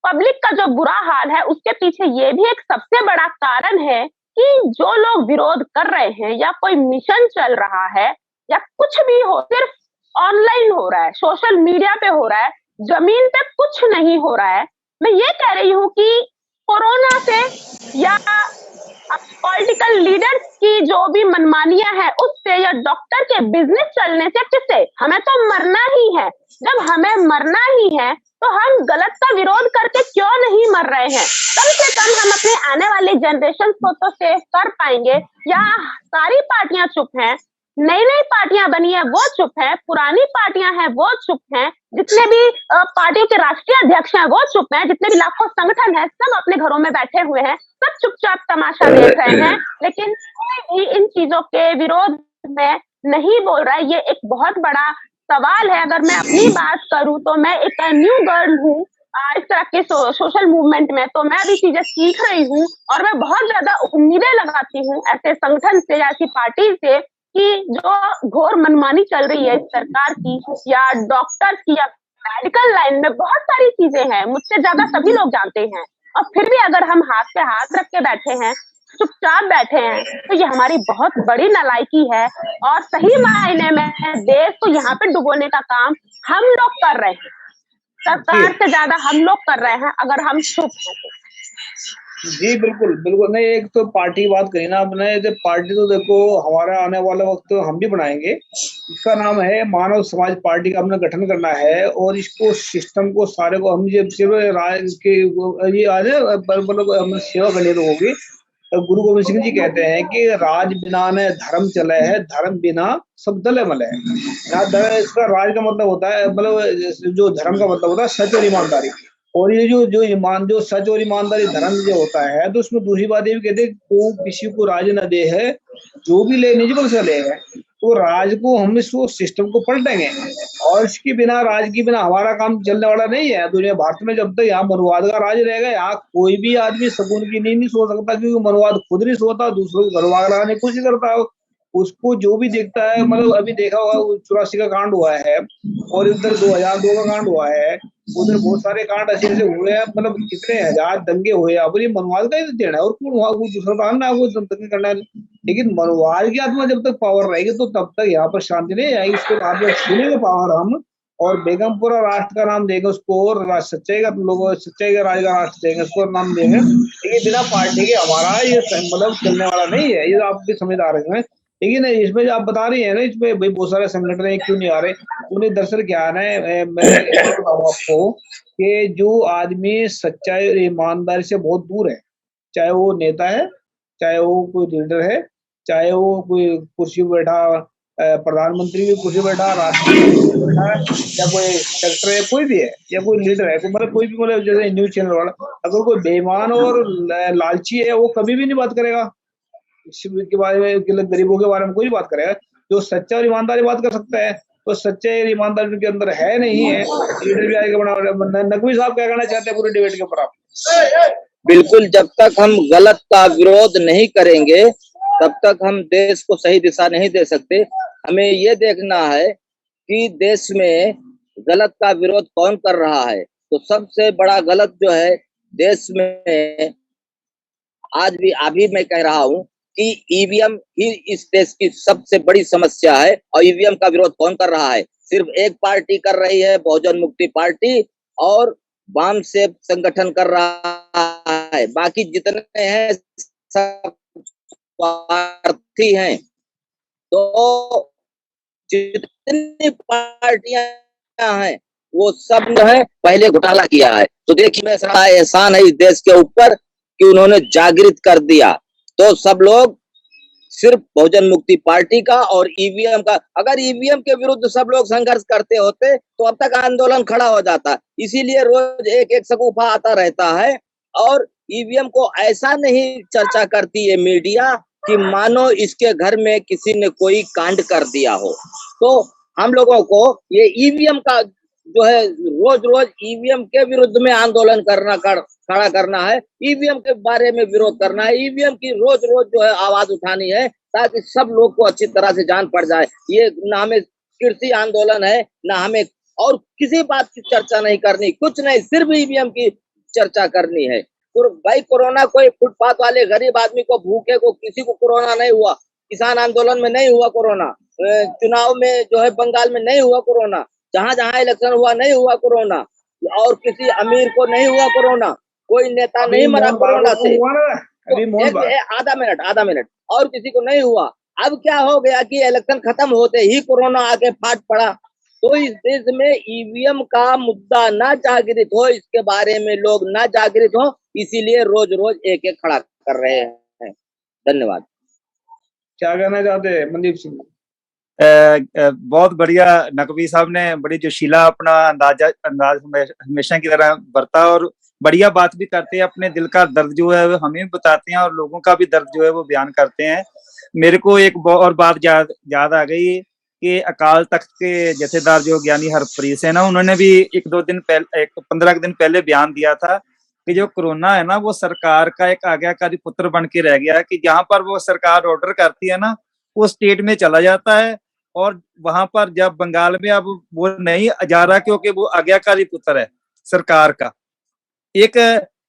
[SPEAKER 2] पब्लिक का जो बुरा हाल है उसके पीछे ये भी एक सबसे बड़ा कारण है कि जो लोग विरोध कर रहे हैं या कोई मिशन चल रहा है या कुछ भी हो, सिर्फ ऑनलाइन हो रहा है, सोशल मीडिया पे हो रहा है, जमीन पे कुछ नहीं हो रहा है। मैं ये कह रही हूँ कि कोरोना से या पॉलिटिकल लीडर्स की जो भी मनमानियां हैं उससे या डॉक्टर के बिजनेस चलने से किससे? हमें तो मरना ही है। जब हमें मरना ही है तो हम गलत का विरोध करके क्यों नहीं मर रहे हैं? कम से कम हम अपने आने वाली जनरेशन को तो सेव कर पाएंगे। या सारी पार्टियां चुप हैं, नई नई पार्टियां बनी है वो चुप है, पुरानी पार्टियां हैं वो चुप हैं, जितने भी पार्टियों के राष्ट्रीय अध्यक्ष हैं वो चुप हैं, जितने भी लाखों संगठन हैं सब अपने घरों में बैठे हुए हैं, सब चुपचाप तमाशा देख रहे हैं, लेकिन कोई भी इन चीजों के विरोध में नहीं बोल रहा है। ये एक बहुत बड़ा सवाल है। अगर मैं अपनी बात करूं तो मैं एक न्यू गर्ल हूँ इस तरह के सोशल मूवमेंट में, तो मैं अभी चीजें सीख रही हूँ और मैं बहुत ज्यादा उम्मीदें लगाती हूँ ऐसे संगठन से या ऐसी पार्टी से कि जो घोर मनमानी चल रही है इस सरकार की या डॉक्टर्स की या मेडिकल लाइन में बहुत सारी चीजें हैं, मुझसे ज्यादा सभी लोग जानते हैं, और फिर भी अगर हम हाथ पे हाथ रख के बैठे हैं, चुपचाप बैठे हैं, तो ये हमारी बहुत बड़ी नालायकी है और सही मायने में देश को यहाँ पे डुबोने का काम हम लोग कर रहे हैं। सरकार से ज्यादा हम लोग कर रहे हैं अगर हम चुप हैं तो।
[SPEAKER 1] जी बिल्कुल बिल्कुल। नहीं, एक तो पार्टी की बात करी ना आपने, जो पार्टी तो देखो हमारा आने वाला वक्त तो हम भी बनाएंगे। इसका नाम है मानव समाज पार्टी का, हमने गठन करना है और इसको सिस्टम को सारे को हम जब सिर्फ राज के ये आज मतलब हम सेवा करनी तो होगी। गुरु गोविंद सिंह जी कहते हैं कि राज बिना न धर्म चले है, धर्म बिना सब दले मले है। इसका राज का मतलब होता है, मतलब जो धर्म का मतलब होता है सच और ईमानदारी। और ये जो सच और ईमानदारी धर्म जो होता है, तो उसमें दूसरी बात ये भी कहते हैं को किसी को राज न दे है, जो भी ले निज बल से ले है। तो राज को हम इसको सिस्टम को पलटेंगे और इसके बिना राज के बिना हमारा काम चलने वाला नहीं है। दुनिया भारत में जब तक यहाँ मनुवाद का राज रहेगा, यहाँ कोई भी आदमी सुकून की नींद नहीं सो सकता, क्योंकि मनुवाद खुद नहीं सोता, दूसरों को घर लगाने की कोशिश करता है। उसको जो भी देखता है, मतलब अभी देखा होगा 84 का कांड हुआ है और इधर 2002 का कांड हुआ है, उधर बहुत सारे कांड ऐसे ऐसे हुए हैं, मतलब कितने हजार दंगे हुए। अब ये मनुवाद का ही देना है और कौन हुआ, वो दूसरा था ना, वो दंगे करना है। लेकिन मनुवाद की आत्मा जब तक पावर रहेगी तो तब तक यहाँ पर शांति नहीं आएगी। इसके बाद में छीनेंगे पावर हम और बेगमपुरा राष्ट्र का नाम देंगे उसको, और सच्चाई का लोगों सच्चाई का राज का राष्ट्र देंगे उसको नाम देंगे। लेकिन बिना पार्टी के हमारा ये मतलब चलने वाला नहीं है, ये आप भी समझदार हैं। लेकिन इसमें जो आप बता रही है ना, इसमें भाई बहुत सारे संगठन है, क्यों नहीं आ रहे? उन्हें दरअसल क्या है, मैं बताऊँ आपको कि जो आदमी सच्चाई और ईमानदारी से बहुत दूर है, चाहे वो नेता है, चाहे वो कोई लीडर है, चाहे वो कोई कुर्सी पे बैठा प्रधानमंत्री की कुर्सी पे बैठा, राष्ट्रपति की कुर्सी पे बैठा है, या कोई सेक्रेटरी है, कोई भी है, या कोई लीडर है, मतलब कोई भी, मतलब जैसे न्यूज चैनल वाला, अगर कोई बेईमान और लालची है, वो कभी भी नहीं बात करेगा शिविर के बारे में, गरीबों के बारे में कोई नहीं बात करेगा। जो सच्चा और ईमानदारी बात कर सकता है, तो सच्चाई और ईमानदारी उनके अंदर है नहीं है। लीडर भी आएगा बना। नकवी साहब क्या कहना चाहते हैं पूरे डिबेट के ऊपर आप?
[SPEAKER 4] बिल्कुल, जब तक हम गलत का विरोध नहीं करेंगे तब तक हम देश को सही दिशा नहीं दे सकते। हमें ये देखना है कि देश में गलत का विरोध कौन कर रहा है। तो सबसे बड़ा गलत जो है देश में आज भी अभी मैं कह रहा हूँ कि ईवीएम ही इस देश की सबसे बड़ी समस्या है। और ईवीएम का विरोध कौन कर रहा है? सिर्फ एक पार्टी कर रही है, बहुजन मुक्ति पार्टी, और वाम से संगठन कर रहा है। बाकी जितने हैं सब स्वार्थी हैं। तो जितनी पार्टियां हैं वो सब जो है पहले घोटाला किया है। तो देखिए मेरा एहसान है इस देश के ऊपर कि उन्होंने जागृत कर दिया। तो सब लोग सिर्फ बहुजन मुक्ति पार्टी का और ईवीएम का, अगर ईवीएम के विरुद्ध सब लोग संघर्ष करते होते तो अब तक आंदोलन खड़ा हो जाता। इसीलिए रोज एक एक शगुफा आता रहता है। और ईवीएम को ऐसा नहीं चर्चा करती है मीडिया कि मानो इसके घर में किसी ने कोई कांड कर दिया हो। तो हम लोगों को ये ईवीएम का जो है रोज रोज ईवीएम के विरुद्ध में आंदोलन खड़ा करना है, ईवीएम के बारे में विरोध करना है, ईवीएम की रोज रोज जो है आवाज उठानी है, ताकि सब लोग को अच्छी तरह से जान पड़ जाए। ये ना हमें कृषि आंदोलन है, ना हमें और किसी बात की चर्चा नहीं करनी, कुछ नहीं, सिर्फ ईवीएम की चर्चा करनी है। भाई कोरोना कोई फुटपाथ वाले गरीब आदमी को, भूखे को, किसी को कोरोना नहीं हुआ। किसान आंदोलन में नहीं हुआ कोरोना, चुनाव में जो है बंगाल में नहीं हुआ कोरोना, जहां जहां इलेक्शन हुआ नहीं हुआ कोरोना, और किसी अमीर को नहीं हुआ कोरोना, कोई नेता नहीं मरा कोरोना से। आधा मिनट और किसी को नहीं हुआ। अब क्या हो गया कि इलेक्शन खत्म होते ही कोरोना आके फाट पड़ा। तो इस देश में ईवीएम का मुद्दा ना जागृत हो, इसके बारे में लोग ना जागृत हो, इसीलिए रोज रोज एक एक खड़ा कर रहे हैं। धन्यवाद।
[SPEAKER 1] क्या कहना चाहते हैं मनदीप सिंह?
[SPEAKER 3] बहुत बढ़िया नकवी साहब ने बड़ी जोशीला अपना अंदाज हमेशा की तरह बरता और बढ़िया बात भी करते हैं, अपने दिल का दर्द जो है वो हमें भी बताते हैं और लोगों का भी दर्द जो है वो बयान करते हैं। मेरे को एक और बात याद आ गई कि अकाल तख्त के जथेदार जो ज्ञानी हरप्रीत है ना, उन्होंने भी 15 दिन पहले बयान दिया था कि जो कोरोना है ना वो सरकार का एक आज्ञाकारी पुत्र बन के रह गया, कि जहां पर वो सरकार ऑर्डर करती है ना वो स्टेट में चला जाता है, और वहां पर जब बंगाल में अब वो नहीं जा रहा क्योंकि वो आज्ञाकारी पुत्र है सरकार का। एक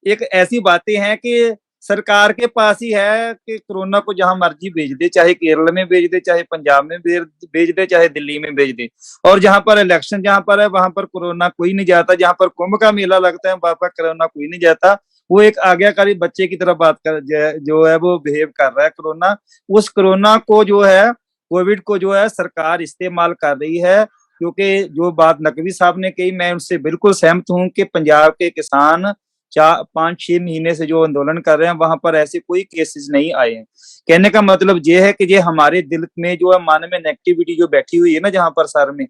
[SPEAKER 3] एक ऐसी बातें हैं कि सरकार के पास ही है कि कोरोना को जहां मर्जी भेज दे, चाहे केरल में भेज दे, चाहे पंजाब में भेज दे, चाहे दिल्ली में भेज दे। और जहां पर इलेक्शन जहां पर है वहां पर कोरोना कोई नहीं जाता, जहां पर कुंभ का मेला लगता है वहां पर कोरोना कोई नहीं जाता। वो एक आज्ञाकारी बच्चे की तरह बात कर जो है वो बिहेव कर रहा है कोरोना। उस कोरोना को जो है कोविड को जो है सरकार इस्तेमाल कर रही है, क्योंकि जो बात नकवी साहब ने कही मैं उनसे बिल्कुल सहमत हूं कि पंजाब के किसान 5-6 महीने से जो आंदोलन कर रहे हैं वहां पर ऐसे कोई केसेस नहीं आए हैं। कहने का मतलब ये है कि ये हमारे दिल में जो है मन में नेगेटिविटी जो बैठी हुई है ना जहां पर सर में,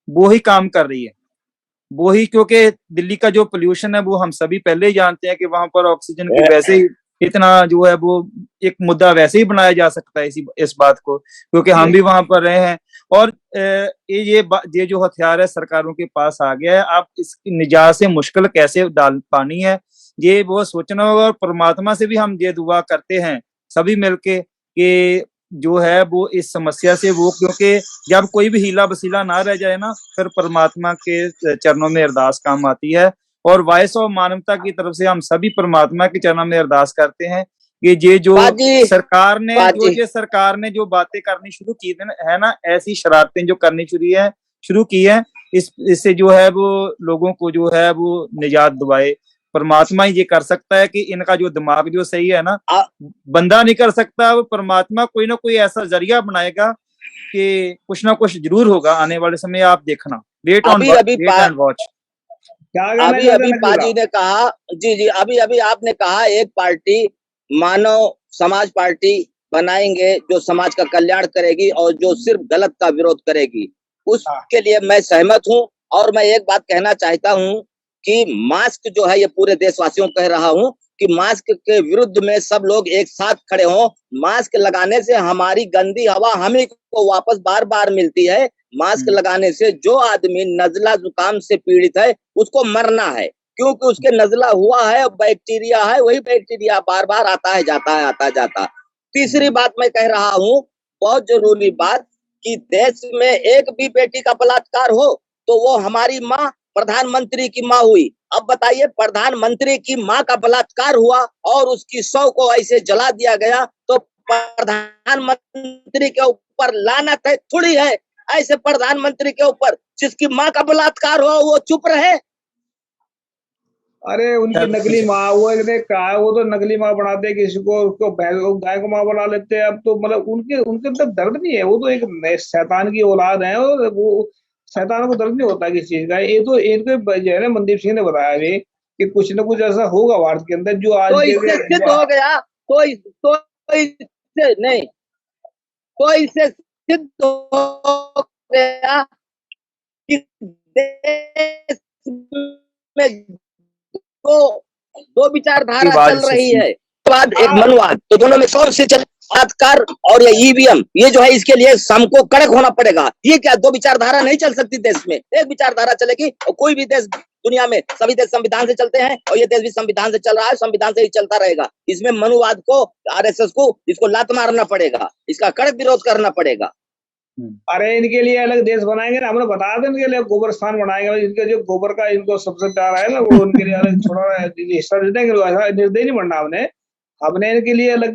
[SPEAKER 3] वो ही काम कर रही है वो ही, क्योंकि दिल्ली का जो पोल्यूशन है वो हम सभी पहले ही जानते हैं कि वहां पर ऑक्सीजन की वैसे ही इतना जो है वो एक मुद्दा वैसे ही बनाया जा सकता है इस बात को, क्योंकि हम भी वहां पर रहे हैं। और ये जो हथियार है सरकारों के पास आ गया है, आप इसकी निजात से मुश्किल कैसे डाल पानी है ये वो सोचना होगा। और परमात्मा से भी हम ये दुआ करते हैं सभी मिलके कि जो है वो इस समस्या से वो, क्योंकि जब कोई भी हीला वसीला ना रह जाए ना फिर परमात्मा के चरणों में अरदास काम आती है। और वॉइस ऑफ मानवता की तरफ से हम सभी परमात्मा के चरणों में अरदास करते हैं कि ये जो सरकार ने जो बातें करनी शुरू की है ना, ऐसी शरारतें जो करनी शुरू की है, इससे जो है वो लोगों को जो है वो निजात दिलाए। परमात्मा ही ये कर सकता है कि इनका जो दिमाग जो सही है ना बंदा नहीं कर सकता, वो परमात्मा कोई ना कोई ऐसा जरिया बनाएगा कि कुछ ना कुछ जरूर होगा आने वाले समय। आप देखना, वेट एंड वॉच।
[SPEAKER 4] अभी पाजी ने कहा जी अभी आपने कहा एक पार्टी मानव समाज पार्टी बनाएंगे जो समाज का कल्याण करेगी और जो सिर्फ गलत का विरोध करेगी, उसके लिए मैं सहमत हूं। और मैं एक बात कहना चाहता हूं कि मास्क जो है ये पूरे देशवासियों को कह रहा हूं कि मास्क के विरुद्ध में सब लोग एक साथ खड़े हों। मास्क लगाने से हमारी गंदी हवा हम ही को वापस बार बार मिलती है। मास्क लगाने से जो आदमी नजला जुकाम से पीड़ित है उसको मरना है, क्योंकि उसके नजला हुआ है, बैक्टीरिया है, वही बैक्टीरिया बार बार आता है आता जाता। तीसरी बात मैं कह रहा हूँ, बहुत जरूरी बात, कि देश में एक भी बेटी का बलात्कार हो तो वो हमारी माँ प्रधानमंत्री की माँ हुई। अब बताइए, प्रधानमंत्री की माँ का बलात्कार हुआ और उसकी शव को ऐसे जला दिया गया तो प्रधानमंत्री के ऊपर लानत है थोड़ी है? ऐसे प्रधानमंत्री के ऊपर जिसकी माँ का बलात्कार हुआ वो चुप रहे?
[SPEAKER 1] अरे उनकी नकली माँ वो तो नकली माँ बनाते हैं किसी को, उसको गाय को माँ बना लेते हैं। अब तो मतलब उनके अंदर दर्द नहीं है, वो तो एक शैतान की औलाद है और वो शैतान को दर्द नहीं होता किसी चीज का। ये तो इनको जो है ना मनदीप सिंह ने बताया भी कि कुछ ना कुछ ऐसा होगा भारत के अंदर जो आज
[SPEAKER 4] तो इससे सिद्ध हो गया, तो इससे सिद्ध हो गया कि देश में दो विचारधारा चल रही है, एक मनवाद। तो दोनों में कौन से चल बलात्कार और ये ईवीएम, ये जो है इसके लिए हमको कड़क होना पड़ेगा। ये क्या दो विचारधारा नहीं चल सकती देश में? एक विचारधारा चलेगी। और कोई भी देश दुनिया में, सभी देश संविधान से चलते हैं और ये देश भी संविधान से चल रहा है, संविधान से ही चलता रहेगा। इसमें मनुवाद को, आरएसएस को, इसको लात मारना पड़ेगा, इसका कड़क विरोध करना पड़ेगा।
[SPEAKER 1] अरे इनके लिए अलग देश बनाएंगे ना, हमने बताया था इनके लिए गोबरस्थान बनाएंगे। इनके जो गोबर का इनको सबसे प्यारा है ना, वो उनके लिए अलग थोड़ा हिस्सा दे देंगे। ऐसा निर्दय नहीं बनना हमने इनके लिए अलग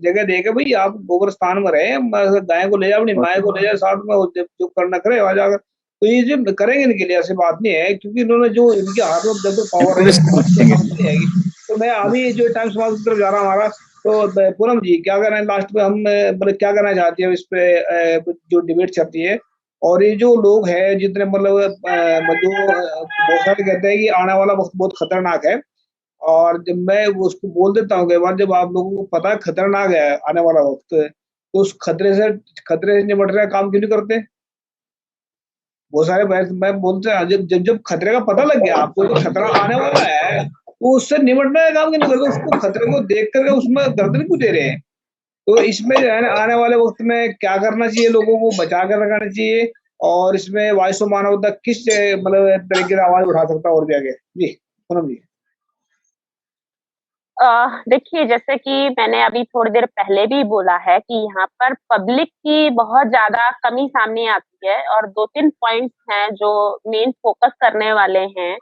[SPEAKER 1] जगह देगा। भाई आप गोबरस्थान में रहे, गाय को ले जाओ, अपनी माए को ले जाओ साथ में, जो करना करे वहां जाकर। तो ये जो करेंगे इनके लिए ऐसी बात नहीं है, क्योंकि इन्होंने जो इनके हाथ में जब पावर है। तो मैं अभी जो टाइम समाज की तरफ जा रहा हूँ हमारा, तो पूनम जी क्या कर रहे हैं लास्ट में, हम मतलब क्या करना चाहती है इस पे जो डिबेट चलती है? और ये जो लोग हैं जितने मतलब जो बहुत सारे कहते हैं कि आने वाला वक्त बहुत खतरनाक है, और जब मैं उसको बोल देता हूँ कई बार, जब आप लोगों को पता है खतरनाक है आने वाला वक्त, तो उस खतरे से निपटने का काम क्यों नहीं करते? बहुत सारे मैं बोलते हैं जब खतरे का पता लग गया आपको, तो खतरा आने वाला है, तो उससे निपटने का काम क्यों नहीं करते? उसको खतरे को देख करके उसमें गर्दन क्यों दे रहे हैं? तो इसमें जो है ना, आने वाले वक्त में क्या करना चाहिए, लोगों को बचा कर रखना चाहिए, और इसमें वॉइस ऑफ मानवता किस मतलब तरीके से आवाज उठा सकता है और भी आगे? जी पूनम जी।
[SPEAKER 2] देखिए, जैसे कि मैंने अभी थोड़ी देर पहले भी बोला है कि यहाँ पर पब्लिक की बहुत ज़्यादा कमी सामने आती है, और 2-3 पॉइंट्स हैं जो मेन फोकस करने वाले हैं।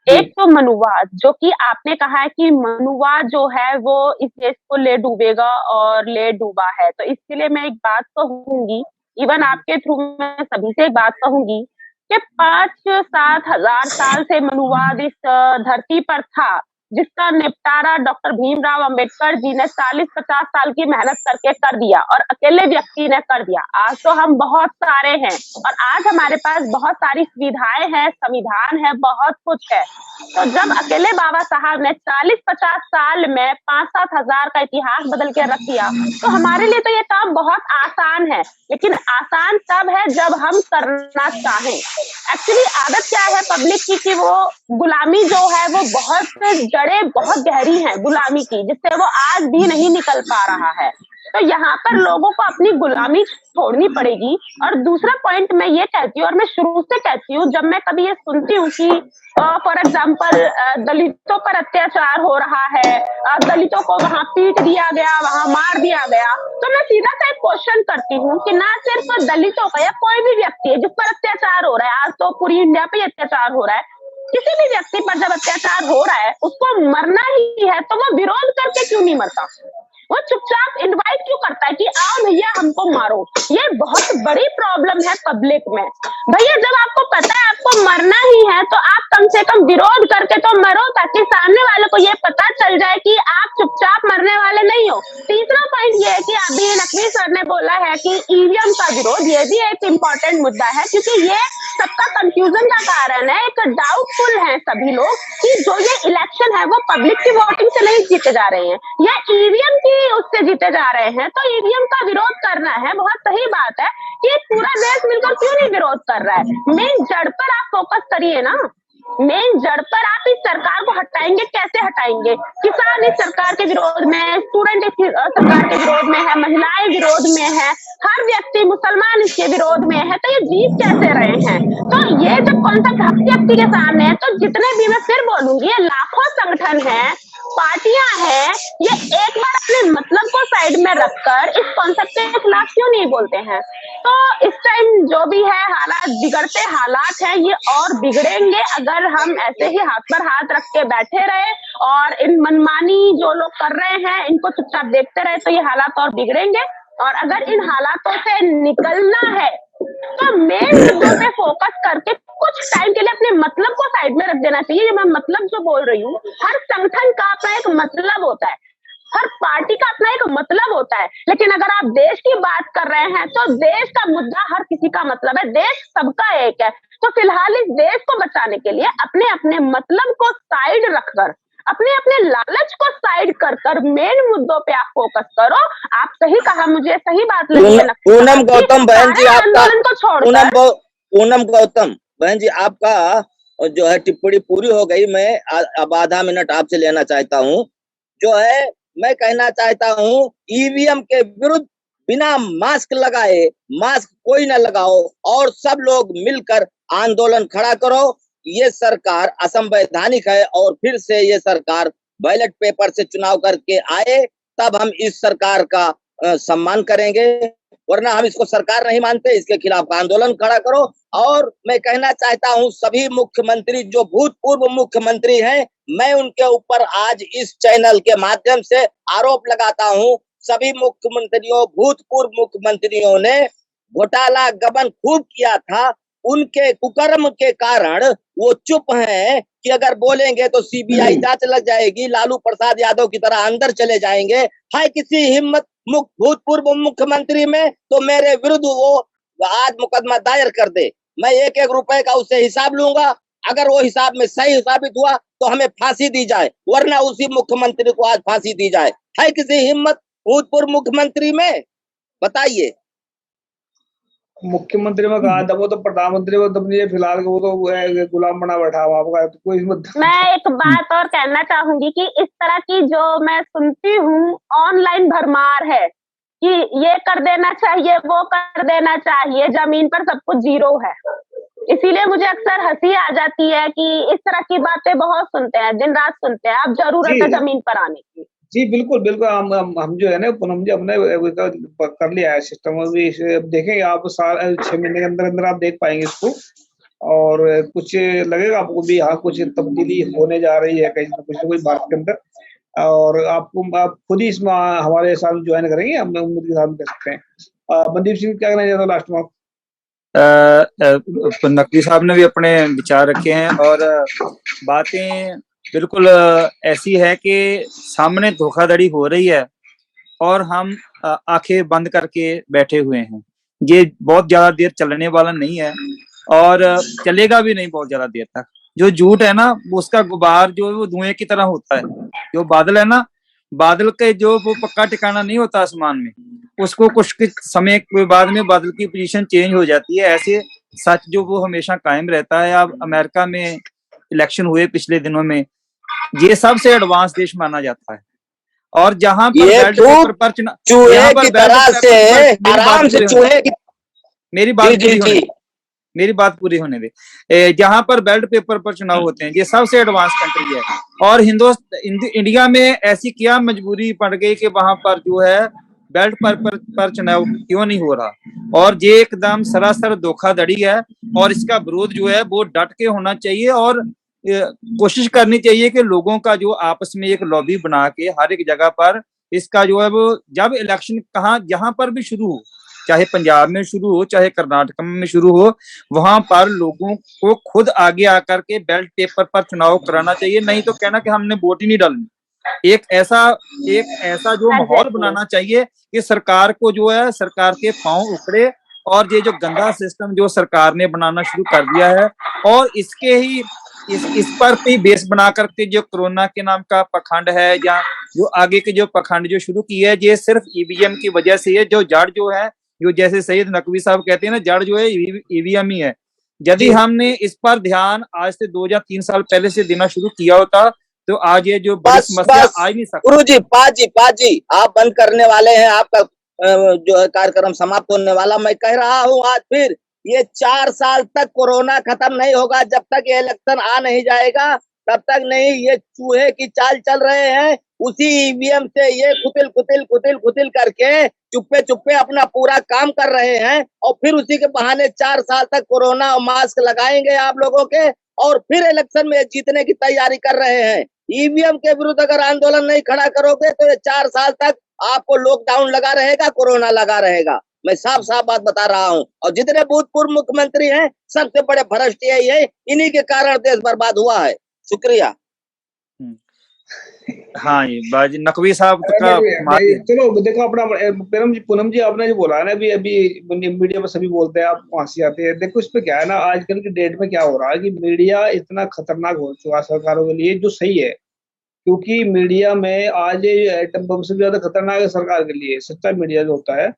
[SPEAKER 2] एक
[SPEAKER 1] जी
[SPEAKER 2] तो मनुवाद, जो कि आपने कहा है कि मनुवाद जो है वो इस देश को ले डूबेगा और ले डूबा है। तो इसके लिए मैं एक बात कहूँगी, इवन आपके थ्रू मैं सभी से एक बात कहूँगी कि 5-7 हज़ार साल से मनुवाद इस धरती पर था, जिसका निपटारा डॉक्टर भीमराव अंबेडकर जी ने 40-50 साल की मेहनत करके कर दिया, और अकेले व्यक्ति ने कर दिया। आज तो हम बहुत सारे हैं, और आज हमारे पास बहुत सारी सुविधाएं हैं, संविधान है, बहुत कुछ है। तो जब अकेले बाबा साहब ने 40-50 साल में 5-7 हज़ार का इतिहास बदल के रख दिया, तो हमारे लिए तो ये काम बहुत आसान है। लेकिन आसान तब है जब हम करना चाहें। एक्चुअली आदत क्या है पब्लिक की कि वो गुलामी जो है वो जड़ें बहुत गहरी हैं गुलामी की, जिससे वो आज भी नहीं निकल पा रहा है। तो यहाँ पर लोगों को अपनी गुलामी छोड़नी पड़ेगी। और दूसरा पॉइंट मैं ये कहती हूँ, और मैं शुरू से कहती हूँ, जब मैं कभी ये सुनती हूँ कि फॉर एग्जाम्पल दलितों पर अत्याचार हो रहा है, दलितों को वहां पीट दिया गया, वहां मार दिया गया, तो मैं सीधा सा एक क्वेश्चन करती हूँ कि ना सिर्फ दलितों का या कोई भी व्यक्ति है जिस पर अत्याचार हो रहा है, आज तो पूरी इंडिया पे अत्याचार हो रहा है, किसी भी व्यक्ति पर जब अत्याचार हो रहा है उसको मरना ही है, तो वो विरोध करके क्यों नहीं मरता? वो चुपचाप इनवाइट क्यों करता है कि आओ भैया हमको मारो? ये बहुत बड़ी प्रॉब्लम है पब्लिक में। भैया जब आपको पता है आपको मरना ही है, तो आप कम से कम विरोध करके तो मरो, ताकि सामने वाले को ये पता चल जाए कि आप चुपचाप मरने वाले नहीं हो। तीसरा पॉइंट ये है कि अभी नकवी सर ने बोला है कि ईवीएम का विरोध, ये भी एक इम्पोर्टेंट मुद्दा है, क्योंकि ये सबका कंफ्यूजन का कारण है। एक डाउटफुल है सभी लोग कि जो ये इलेक्शन है वो पब्लिक की वोटिंग से नहीं जीते जा रहे हैं, या ईवीएम की उससे जीते जा रहे हैं। तो ईवीएम का विरोध करना है, बहुत सही बात है कि पूरा देश मिलकर क्यों नहीं विरोध कर रहा है? मेन जड़ पर आप फोकस करिए ना, मेन जड़ पर आप इस सरकार को हटाएंगे, कैसे हटाएंगे? किसान इस सरकार के विरोध में है, स्टूडेंट इस सरकार के विरोध में है, महिलाएं विरोध में है, हर व्यक्ति मुसलमान इसके विरोध में है, तो ये जीत कैसे रहे हैं? तो ये जब कॉन्सेप्ट हर व्यक्ति के सामने है, तो जितने भी, मैं फिर बोलूंगी, ये लाखों संगठन है, पार्टियां हैं, ये एक बार अपने मतलब को साइड में रखकर इस कॉन्सेप्ट के खिलाफ क्यों नहीं बोलते हैं? तो इस टाइम जो भी है हालात, बिगड़ते हालात हैं, ये और बिगड़ेंगे अगर हम ऐसे ही हाथ पर हाथ रख के बैठे रहे और इन मनमानी जो लोग कर रहे हैं इनको चुपचाप देखते रहे, तो ये हालात और बिगड़ेंगे। और अगर इन हालातों से निकलना है तो मेन मुद्दों पे फोकस करके कुछ टाइम के लिए अपने मतलब को साइड में रख देना चाहिए। ये मैं मतलब जो बोल रही हूँ, हर संगठन का अपना एक मतलब होता है, हर पार्टी का अपना एक मतलब होता है, लेकिन अगर आप देश की बात कर रहे हैं तो देश का मुद्दा हर किसी का मतलब है, देश सबका एक है। तो फिलहाल इस देश को बचाने के लिए अपने अपने मतलब को साइड रखकर, अपने अपने लालच को साइड कर मेन मुद्दों पे आप फोकस करो। आप सही कहा, मुझे सही बात लगी है।
[SPEAKER 4] पूनम गौतम बहन जी, आपका
[SPEAKER 2] को छोड़कर
[SPEAKER 4] पूनम गौतम बहन जी, आपका जो है टिप्पणी पूरी हो गई। मैं अब आधा मिनट आपसे लेना चाहता हूँ। जो है मैं कहना चाहता हूँ, ईवीएम के विरुद्ध बिना मास्क लगाए, मास्क कोई ना लगाओ और सब लोग मिलकर आंदोलन खड़ा करो। ये सरकार असंवैधानिक है और फिर से ये सरकार बैलेट पेपर से चुनाव करके आए, तब हम इस सरकार का सम्मान करेंगे, वरना हम इसको सरकार नहीं मानते। इसके खिलाफ आंदोलन खड़ा करो। और मैं कहना चाहता हूं, सभी मुख्यमंत्री जो भूतपूर्व मुख्यमंत्री हैं, मैं उनके ऊपर आज इस चैनल के माध्यम से आरोप लगाता हूं। सभी मुख्यमंत्रियों, भूतपूर्व मुख्यमंत्रियों ने घोटाला गबन खूब किया था। उनके कुकर्म के कारण वो चुप हैं कि अगर बोलेंगे तो सीबीआई जांच लग जाएगी, लालू प्रसाद यादव की तरह अंदर चले जाएंगे। है किसी हिम्मत भूतपूर्व मुख्यमंत्री में तो मेरे विरुद्ध वो आज मुकदमा दायर कर दे, मैं 1-1 रुपए का उससे हिसाब लूंगा। अगर वो हिसाब में सही साबित हुआ तो हमें फांसी दी जाए, वरना उसी मुख्यमंत्री को आज फांसी दी जाए। है किसी हिम्मत भूतपूर्व मुख्यमंत्री में? बताइए।
[SPEAKER 1] मुख्यमंत्री में कहा था, वो तो प्रधानमंत्री में तो नहीं है फिलहाल, वो तो वो है, गुलाम बना बैठा हुआ आपका, तो कोई इसमें
[SPEAKER 2] मैं एक बात और कहना चाहूंगी कि इस तरह की जो मैं सुनती हूँ ऑनलाइन भरमार है कि ये कर देना चाहिए, वो कर देना चाहिए, जमीन पर सब कुछ जीरो है। इसीलिए मुझे अक्सर हंसी आ जाती है कि इस तरह की बातें बहुत सुनते हैं, दिन रात सुनते हैं। अब जरूरत है
[SPEAKER 1] जी
[SPEAKER 2] जमीन पर आने की।
[SPEAKER 1] जी बिल्कुल बिल्कुल, हम जो है ना पूनम जी, हमने वो कर लिया है सिस्टम। अभी देखेंगे आप, साल 6 महीने के अंदर अंदर आप देख पाएंगे इसको, और कुछ लगेगा आपको भी, हाँ कुछ तब्दीली होने जा रही है कहीं ना कुछ भारत के अंदर, और आप खुद ही इसमें हमारे साथ ज्वाइन करेंगे, हम उम्मीद के साथ कर सकते हैं। मनदीप सिंह क्या कहना चाहते हो लास्ट में?
[SPEAKER 3] नकवी साहब ने भी अपने विचार रखे हैं, और बातें बिल्कुल ऐसी है कि सामने धोखाधड़ी हो रही है और हम आंखें बंद करके बैठे हुए हैं। ये बहुत ज्यादा देर चलने वाला नहीं है, और चलेगा भी नहीं बहुत ज्यादा देर तक। जो झूठ है ना, उसका गुबार जो है वो धुएं की तरह होता है। जो बादल है ना, बादल के जो वो पक्का ठिकाना नहीं होता आसमान में, उसको कुछ समय के बाद में बादल की पोजीशन चेंज हो जाती है। ऐसे सच जो वो हमेशा कायम रहता है। अब अमेरिका में इलेक्शन हुए पिछले दिनों में, ये सबसे एडवांस देश माना जाता है, और जहां पर
[SPEAKER 4] ये
[SPEAKER 3] बैलेट पेपर पर
[SPEAKER 4] चूहे की तरह से आराम से चूहे की।
[SPEAKER 3] मेरी बात पूरी होने दे। जहां पर बैलेट पेपर पर चुनाव होते हैं, ये सबसे एडवांस कंट्री है। और इंडिया में ऐसी क्या मजबूरी पड़ गई कि वहां पर जो है बैलेट पर चुनाव क्यों नहीं हो रहा? और ये एकदम सरासर धोखाधड़ी है, और इसका विरोध जो है वो डट के होना चाहिए, और कोशिश करनी चाहिए कि लोगों का जो आपस में एक लॉबी बना के हर एक जगह पर इसका जो है वो, जब इलेक्शन कहाँ जहां पर भी शुरू हो, चाहे पंजाब में शुरू हो चाहे कर्नाटक में शुरू हो, वहां पर लोगों को खुद आगे आकर के बैलेट पेपर पर चुनाव कराना चाहिए। नहीं तो कहना कि हमने वोट ही नहीं डालनी। एक ऐसा जो माहौल बनाना चाहिए कि सरकार को जो है, सरकार के पांव उखड़े, और ये जो गंदा सिस्टम जो सरकार ने बनाना शुरू कर दिया है, और इसके ही इस पर भी बेस बना करके जो कोरोना के नाम का पखंड है, या जो आगे के जो पखंड जो शुरू की है, ये सिर्फ ईवीएम की वजह से है। जो जड़ जो है, जो जैसे सैयद नकवी साहब कहते हैं ना, जड़ जो है ईवीएम ही है। यदि हमने इस पर ध्यान आज से 2 या 3 साल पहले से देना शुरू किया होता, तो आज ये जो बड़ी समस्या आ ही नहीं सकती।
[SPEAKER 4] गुरु जी, पाजी आप बंद करने वाले हैं, आपका जो है कार्यक्रम समाप्त होने वाला। मैं कह रहा हूँ आज फिर, ये 4 साल तक कोरोना खत्म नहीं होगा, जब तक ये इलेक्शन आ नहीं जाएगा तब तक नहीं। ये चूहे की चाल चल रहे हैं, उसी ईवीएम से ये कुतिल करके चुप्पे अपना पूरा काम कर रहे हैं, और फिर उसी के बहाने 4 साल तक कोरोना और मास्क लगाएंगे आप लोगों के, और फिर इलेक्शन में जीतने की तैयारी कर रहे हैं। ईवीएम के विरुद्ध अगर आंदोलन नहीं खड़ा करोगे तो ये 4 साल तक आपको लॉकडाउन लगा रहेगा, कोरोना लगा रहेगा। मैं साफ बात बता रहा हूँ। और जितने भूतपूर्व मुख्यमंत्री हैं, सबसे बड़े भ्रष्ट यही है, इन्हीं के कारण देश बर्बाद हुआ है। शुक्रिया।
[SPEAKER 3] हाँ, ये बाजी नकवी साहब का
[SPEAKER 1] चलो देखो अपना पूनम जी आपने जो बोला ना, अभी मीडिया में सभी बोलते हैं, आप हंसी आते हैं। देखो इस पे क्या है ना, आजकल की डेट में क्या हो रहा है कि मीडिया इतना खतरनाक हो चुका है सरकारों के लिए, जो सही है, क्योंकि मीडिया में आज एटम बम से ज्यादा खतरनाक है सरकार के लिए सच्चा मीडिया जो होता है।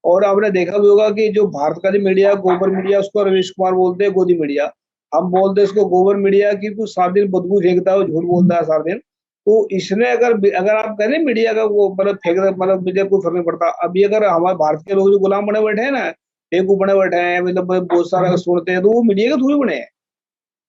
[SPEAKER 1] और आपने देखा भी होगा कि जो भारत का जो मीडिया, गोबर मीडिया, उसको रवीश कुमार बोलते हैं गोदी मीडिया, हम बोलते हैं उसको गोबर मीडिया, की कुछ सात दिन बदबू फेंकता है, झूठ बोलता है सारा दिन। तो इसने अगर आप कहें मीडिया का वो मतलब फेंक, मतलब मीडिया कोई फर्क नहीं पड़ता। अभी अगर हमारे भारत के लोग जो गुलाम बने बैठे हैं ना, बेवकूफ बने बैठे हैं, मतलब बहुत सारा सुनते हैं, तो वो मीडिया के थ्रू बने हैं।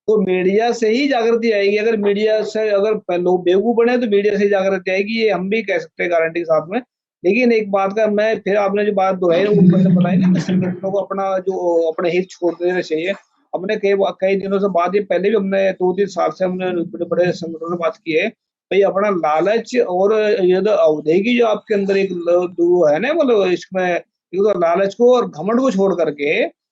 [SPEAKER 1] तो मीडिया से ही जागृति आएगी। अगर मीडिया से अगर लोग बेवकूफ बने तो मीडिया से ही जागृति आएगी, ये हम भी कह सकते हैं गारंटी के साथ में। लेकिन एक बात का मैं फिर आपने जो बात दोहराई वो बताई ना, संगठनों को अपने हित छोड़ देना चाहिए। हमने कई दिनों से बात, ये पहले भी हमने 2-3 साल से हमने बड़े संगठनों से बात की है भाई, अपना लालच और ये तो अवधि की जो आपके अंदर एक वो है ना, मतलब इसमें एक तो लालच को और घमंड को छोड़ करके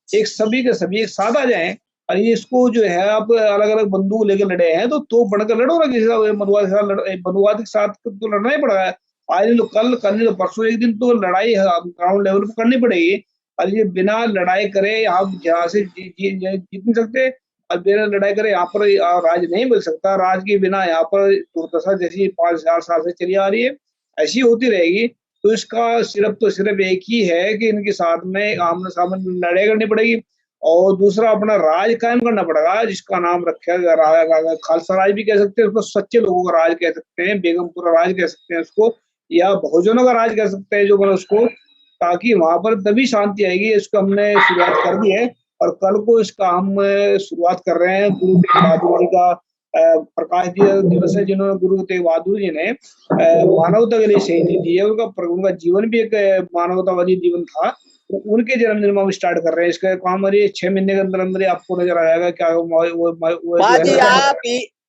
[SPEAKER 1] एक सभी के सभी एक साथ आ जाए। और ये इसको जो है आप अलग अलग बंदूक लेके लड़े हैं, तो बढ़कर लड़ो ना, किसी मनुवाद के साथ तो लड़ना ही पड़ा है। आज नहीं तो कल नहीं तो परसों एक दिन तो लड़ाई ग्राउंड लेवल पर करनी पड़ेगी। और ये बिना लड़ाई करे आप यहाँ से जीत नहीं सकते, और बिना लड़ाई करे यहाँ पर राज नहीं मिल सकता। राज के बिना यहाँ पर दुर्दशा जैसी 5,000 साल से चली आ रही है, ऐसी होती रहेगी। तो इसका सिर्फ एक ही है कि इनके साथ में आमने सामने लड़ाई करनी पड़ेगी और दूसरा अपना राज कायम करना पड़ेगा, जिसका नाम रखा गया खालसा राज भी कह सकते हैं उसको, सच्चे लोगों का राज कह सकते हैं, बेगमपुरा राज कह सकते हैं उसको, या बहुजनों का राज कह सकते हैं जो मतलब उसको, ताकि वहां पर तभी शांति आएगी। इसको हमने शुरुआत कर दी है और कल को इसका हम शुरुआत कर रहे हैं। गुरु तेग बहादुर जी का प्रकाश दिवस है, जिन्होंने गुरु तेग बहादुर जी ने मानवता के लिए शहीदी दी है। उनका जीवन भी एक मानवतावादी जीवन था। तो उनके जन्मदिन में हम स्टार्ट कर रहे हैं इसका काम। 6 महीने के अंदर अंदर आपको नजर आएगा क्या वो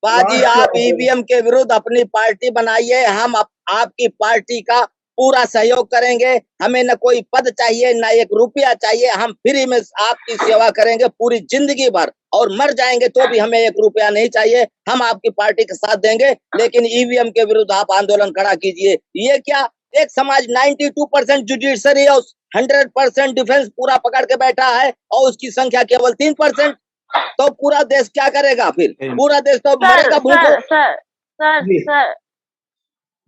[SPEAKER 4] बाजी आप ईवीएम के विरुद्ध अपनी पार्टी बनाइए, हम आपकी पार्टी का पूरा सहयोग करेंगे। हमें न कोई पद चाहिए, न एक रुपया चाहिए, हम फ्री में आपकी सेवा करेंगे पूरी जिंदगी भर, और मर जाएंगे तो भी हमें एक रुपया नहीं चाहिए। हम आपकी पार्टी के साथ देंगे, लेकिन ईवीएम के विरुद्ध आप आंदोलन खड़ा कीजिए। ये क्या, एक समाज 92% जुडिशरी और 100% डिफेंस पूरा पकड़ के बैठा है और उसकी संख्या केवल 3%, तो पूरा देश क्या करेगा फिर? पूरा देश तो मरेगा भूखों।
[SPEAKER 2] सर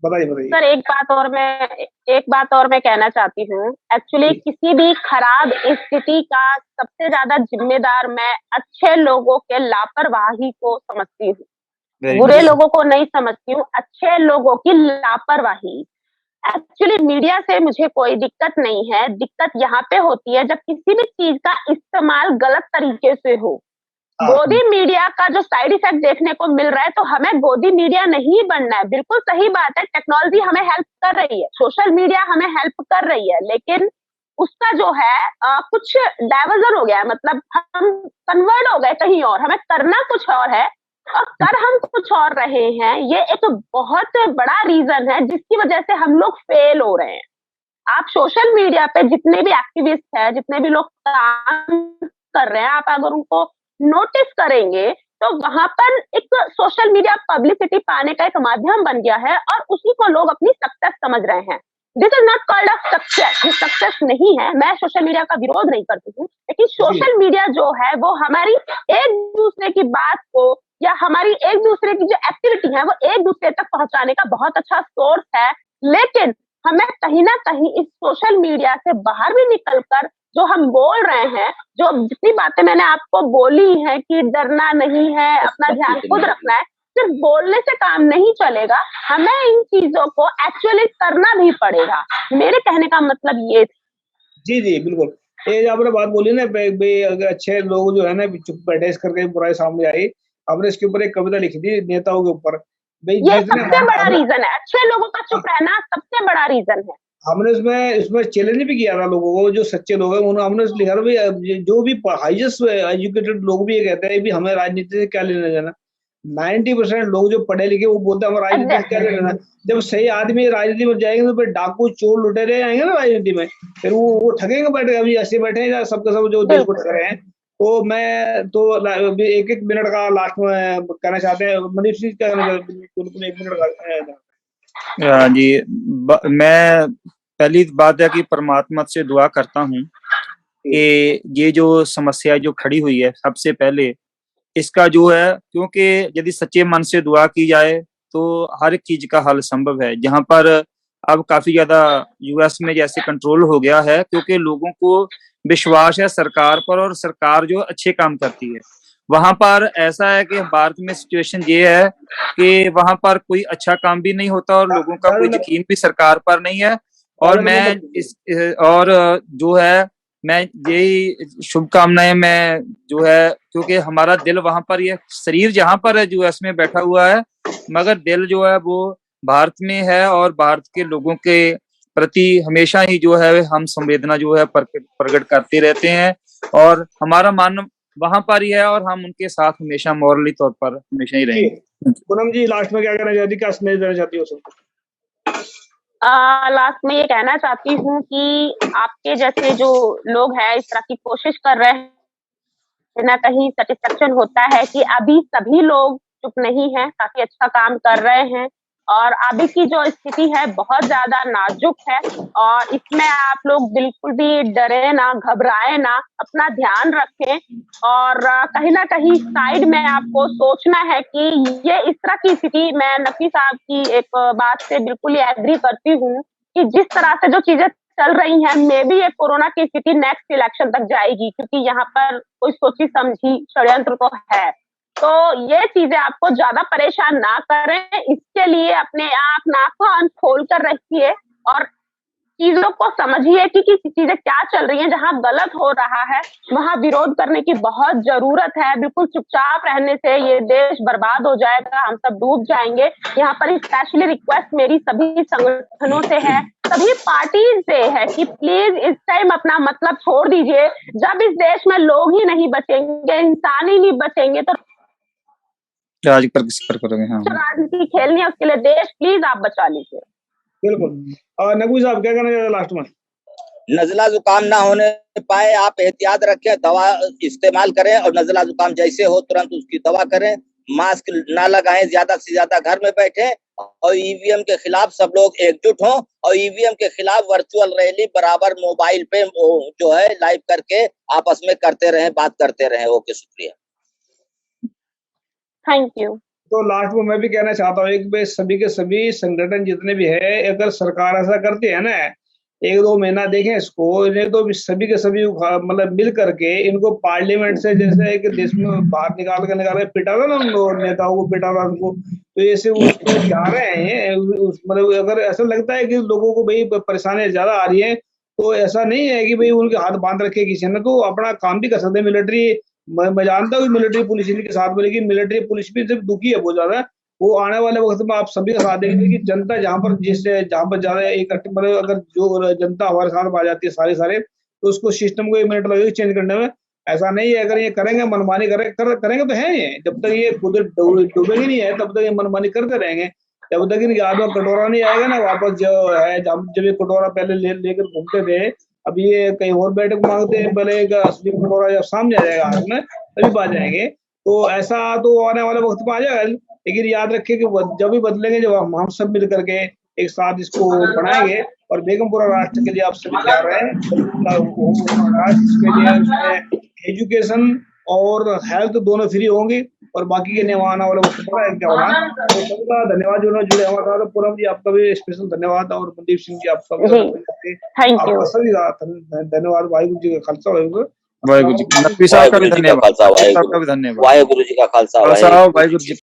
[SPEAKER 1] बताइए।
[SPEAKER 2] सर एक बात और मैं कहना चाहती हूँ। एक्चुअली किसी भी खराब स्थिति का सबसे ज्यादा जिम्मेदार मैं अच्छे लोगों के लापरवाही को समझती हूँ, बुरे लोगों को नहीं समझती हूँ, अच्छे लोगों की लापरवाही। एक्चुअली मीडिया से मुझे कोई दिक्कत नहीं है, दिक्कत यहाँ पे होती है जब किसी भी चीज का इस्तेमाल गलत तरीके से हो। गोदी मीडिया का जो साइड इफेक्ट देखने को मिल रहा है, तो हमें गोदी मीडिया नहीं बनना है। बिल्कुल सही बात है, टेक्नोलॉजी हमें हेल्प कर रही है, सोशल मीडिया हमें हेल्प कर रही है, लेकिन उसका जो है कुछ डाइवर्जन हो गया है। मतलब हम कन्वर्ट हो गए कहीं और, हमें करना कुछ और है और कर हम कुछ और रहे हैं। ये एक बहुत बड़ा रीजन है जिसकी वजह से हम लोग फेल हो रहे हैं। आप सोशल मीडिया पे जितने भी एक्टिविस्ट हैं, जितने भी लोग काम कर रहे हैं, आप अगर उनको नोटिस करेंगे तो वहां पर एक सोशल मीडिया पब्लिसिटी पाने का एक माध्यम बन गया है और उसी को लोग अपनी सक्सेस समझ रहे हैं। This is not called a success, ये सक्सेस नहीं है। मैं सोशल मीडिया का विरोध नहीं करती हूँ, लेकिन सोशल मीडिया जो है वो हमारी एक दूसरे की बात को या हमारी एक दूसरे की जो एक्टिविटी है वो एक दूसरे तक पहुंचाने का बहुत अच्छा सोर्स है। लेकिन हमें कहीं ना कहीं इस सोशल मीडिया से बाहर भी निकलकर जो हम बोल रहे हैं, जो जितनी बातें मैंने आपको बोली है कि डरना नहीं है, अपना ध्यान खुद रखना है, सिर्फ बोलने से काम नहीं चलेगा, हमें इन चीजों को एक्चुअली करना भी पड़ेगा। मेरे कहने का मतलब ये
[SPEAKER 1] जी बिल्कुल। ये आपने बात बोली ना, अगर अच्छे लोग जो है ना चुप बैठे इस करके बुराई सामने आई। आपने इसके ऊपर एक कविता लिखी थी नेताओं के ऊपर।
[SPEAKER 2] ये सबसे बड़ा रीजन है, अच्छे लोगों का चुप रहना सबसे बड़ा रीजन है।
[SPEAKER 1] हमने इसमें चैलेंज भी किया था लोगों को, जो सच्चे लोग हैं उन्होंने हमने लिखा था जो भी हाईएस्ट एजुकेटेड लोग भी ये कहते हैं भी हमें राजनीति से क्या लेना देना। 90% लोग जो पढ़े लिखे वो बोलते हैं हमें राजनीति से क्या लेना। जब सही आदमी राजनीति में जाएंगे तो फिर डाकू चोर लुटेरे आएंगे ना राजनीति में, फिर वो ठगेंगे बैठे। अभी ऐसे बैठे हैं सबके सब जो देश को ठग रहे हैं। तो मैं तो एक मिनट का लास्ट में कहना चाहते हैं, मनीष जी क्या कहना चाहते हैं? बिल्कुल 1 मिनट का।
[SPEAKER 3] जी, मैं पहली बात है कि परमात्मा से दुआ करता हूँ कि ये जो समस्या जो खड़ी हुई है, सबसे पहले इसका जो है, क्योंकि यदि सच्चे मन से दुआ की जाए तो हर एक चीज का हल संभव है। जहां पर अब काफी ज्यादा यूएस में जैसे कंट्रोल हो गया है, क्योंकि लोगों को विश्वास है सरकार पर और सरकार जो अच्छे काम करती है। वहां पर ऐसा है कि भारत में सिचुएशन ये है कि वहां पर कोई अच्छा काम भी नहीं होता और लोगों का कोई यकीन भी सरकार पर नहीं है। और मैं जो है मैं यही शुभकामनाएं मैं जो है, क्योंकि हमारा दिल वहां पर, ये शरीर जहां पर है यूएस में बैठा हुआ है, मगर दिल जो है वो भारत में है और भारत के लोगों के प्रति हमेशा ही जो है हम संवेदना जो है प्रकट करते रहते हैं और हमारा मन वहां पर ही है और हम उनके साथ हमेशा मॉरली तौर पर हमेशा ही रहेंगे।
[SPEAKER 1] पूनम जी लास्ट में क्या कहना चाहती, क्या संदेश देना चाहती हो सबको?
[SPEAKER 2] लास्ट में ये कहना चाहती हूँ कि आपके जैसे जो लोग हैं इस तरह की कोशिश कर रहे हैं, ना कहीं सेटिस्फेक्शन होता है कि अभी सभी लोग चुप नहीं हैं, काफी अच्छा काम कर रहे हैं और अभी की जो स्थिति है बहुत ज्यादा नाजुक है और इसमें आप लोग बिल्कुल भी डरे ना, घबराए ना, अपना ध्यान रखें और कहीं ना कहीं साइड में आपको सोचना है कि ये इस तरह की स्थिति, मैं नफी साहब की एक बात से बिल्कुल ही एग्री करती हूँ कि जिस तरह से जो चीजें चल रही हैं, मे बी ये कोरोना की स्थिति नेक्स्ट इलेक्शन तक जाएगी, क्योंकि यहाँ पर कोई सोची समझी षड्यंत्र तो है। तो ये चीजें आपको ज्यादा परेशान ना करें, इसके लिए अपने आप नाक कान खोल कर रखिए और चीजों को समझिए कि चीजें क्या चल रही हैं। जहां गलत हो रहा है वहां विरोध करने की बहुत जरूरत है। बिल्कुल चुपचाप रहने से ये देश बर्बाद हो जाएगा, हम सब डूब जाएंगे। यहाँ पर स्पेशली रिक्वेस्ट मेरी सभी संगठनों से है, सभी पार्टी से है कि प्लीज इस टाइम अपना मतलब छोड़ दीजिए। जब इस देश में लोग ही नहीं बचेंगे, इंसान ही नहीं बचेंगे, तो
[SPEAKER 3] राज पर किस पर करोगे? हाँ,
[SPEAKER 2] राजनीति खेलनी है, उसके लिए देश प्लीज आप बचा लीजिए।
[SPEAKER 1] बिल्कुल। नकवी साहब क्या कहना चाहते लास्ट में?
[SPEAKER 4] नजला जुकाम ना होने पाए आप एहतियात रखें, दवा इस्तेमाल करें और नजला जुकाम जैसे हो तुरंत उसकी दवा करें। मास्क ना लगाएं, ज्यादा से ज्यादा घर में बैठे और ईवीएम के खिलाफ सब लोग एकजुट हों और ईवीएम के खिलाफ वर्चुअल रैली बराबर मोबाइल पे जो है लाइव करके आपस में करते रहें, बात करते रहें। ओके, शुक्रिया,
[SPEAKER 2] थैंक यू।
[SPEAKER 1] तो लास्ट में मैं भी कहना चाहता हूँ एक बार सभी के सभी संगठन जितने भी है, अगर सरकार ऐसा करती है ना, 1-2 महीना देखें इसको, इन्हें तो सभी के सभी मतलब मिल करके इनको पार्लियामेंट से जैसे एक देश में बाहर निकाल के पिटा था ना, उन नेताओं को पिटा था उनको, तो ऐसे उसको जा रहे हैं। मतलब अगर ऐसा लगता है कि लोगों को भाई परेशानियां ज्यादा आ रही है, तो ऐसा नहीं है कि भाई उनके हाथ बांध रखे किसी ने, तो अपना काम भी कर सकते हैं। मिलिट्री, मैं जानता हूँ मिलिट्री पुलिस इनके साथ में, लेकिन मिलिट्री पुलिस भी सिर्फ दुखी है बहुत ज्यादा। वो आने वाले वक्त में आप सभी का साथ देंगे कि जनता जहाँ पर जहाँ पर ज्यादा इकट्ठे, मतलब अगर जो जनता हमारे साथ में आ जाती है सारे तो उसको सिस्टम को 1 मिनट लगेगा चेंज करने में। ऐसा नहीं है, अगर ये करेंगे मनमानी करेंगे तो है ये, जब तक ये खुद डूबेंगे नहीं है तब तक ये मनमानी करते रहेंगे। जब तक इनके हाथ में कटोरा नहीं आएगा ना वापस, जो है जब ये कटोरा पहले लेकर घूमते थे, अब ये कहीं और बैठक मांगते हैं, पहले एक असली कटोरा जब सामने आ जाएगा हाथ में तभी पा जाएंगे। तो ऐसा तो आने वाले वक्त में आ जाएगा, लेकिन याद रखिए कि जब भी बदलेंगे, जब हम सब मिल करके एक साथ इसको बनाएंगे और बेगमपुरा राष्ट्र के लिए आप सभी तैयार हैं। राष्ट्र इसके लिए उसमें एजुकेशन और हेल्थ दोनों फ्री होंगी और बाकी के नियम आने वाले वक्त पर क्या होना। तो सबका धन्यवाद जो जुड़े हमारे साथ। पूनम जी आपका भी स्पेशल धन्यवाद और मनदीप सिंह जी आपका भी आपका सभी धन्यवाद। वाहिगुरु जी का खालसा,
[SPEAKER 3] वाहिगुरु जी, नकवी साहब का भी धन्यवाद,
[SPEAKER 4] वाहिगुरु जी का खालसा,
[SPEAKER 3] वाहिगुरु जी।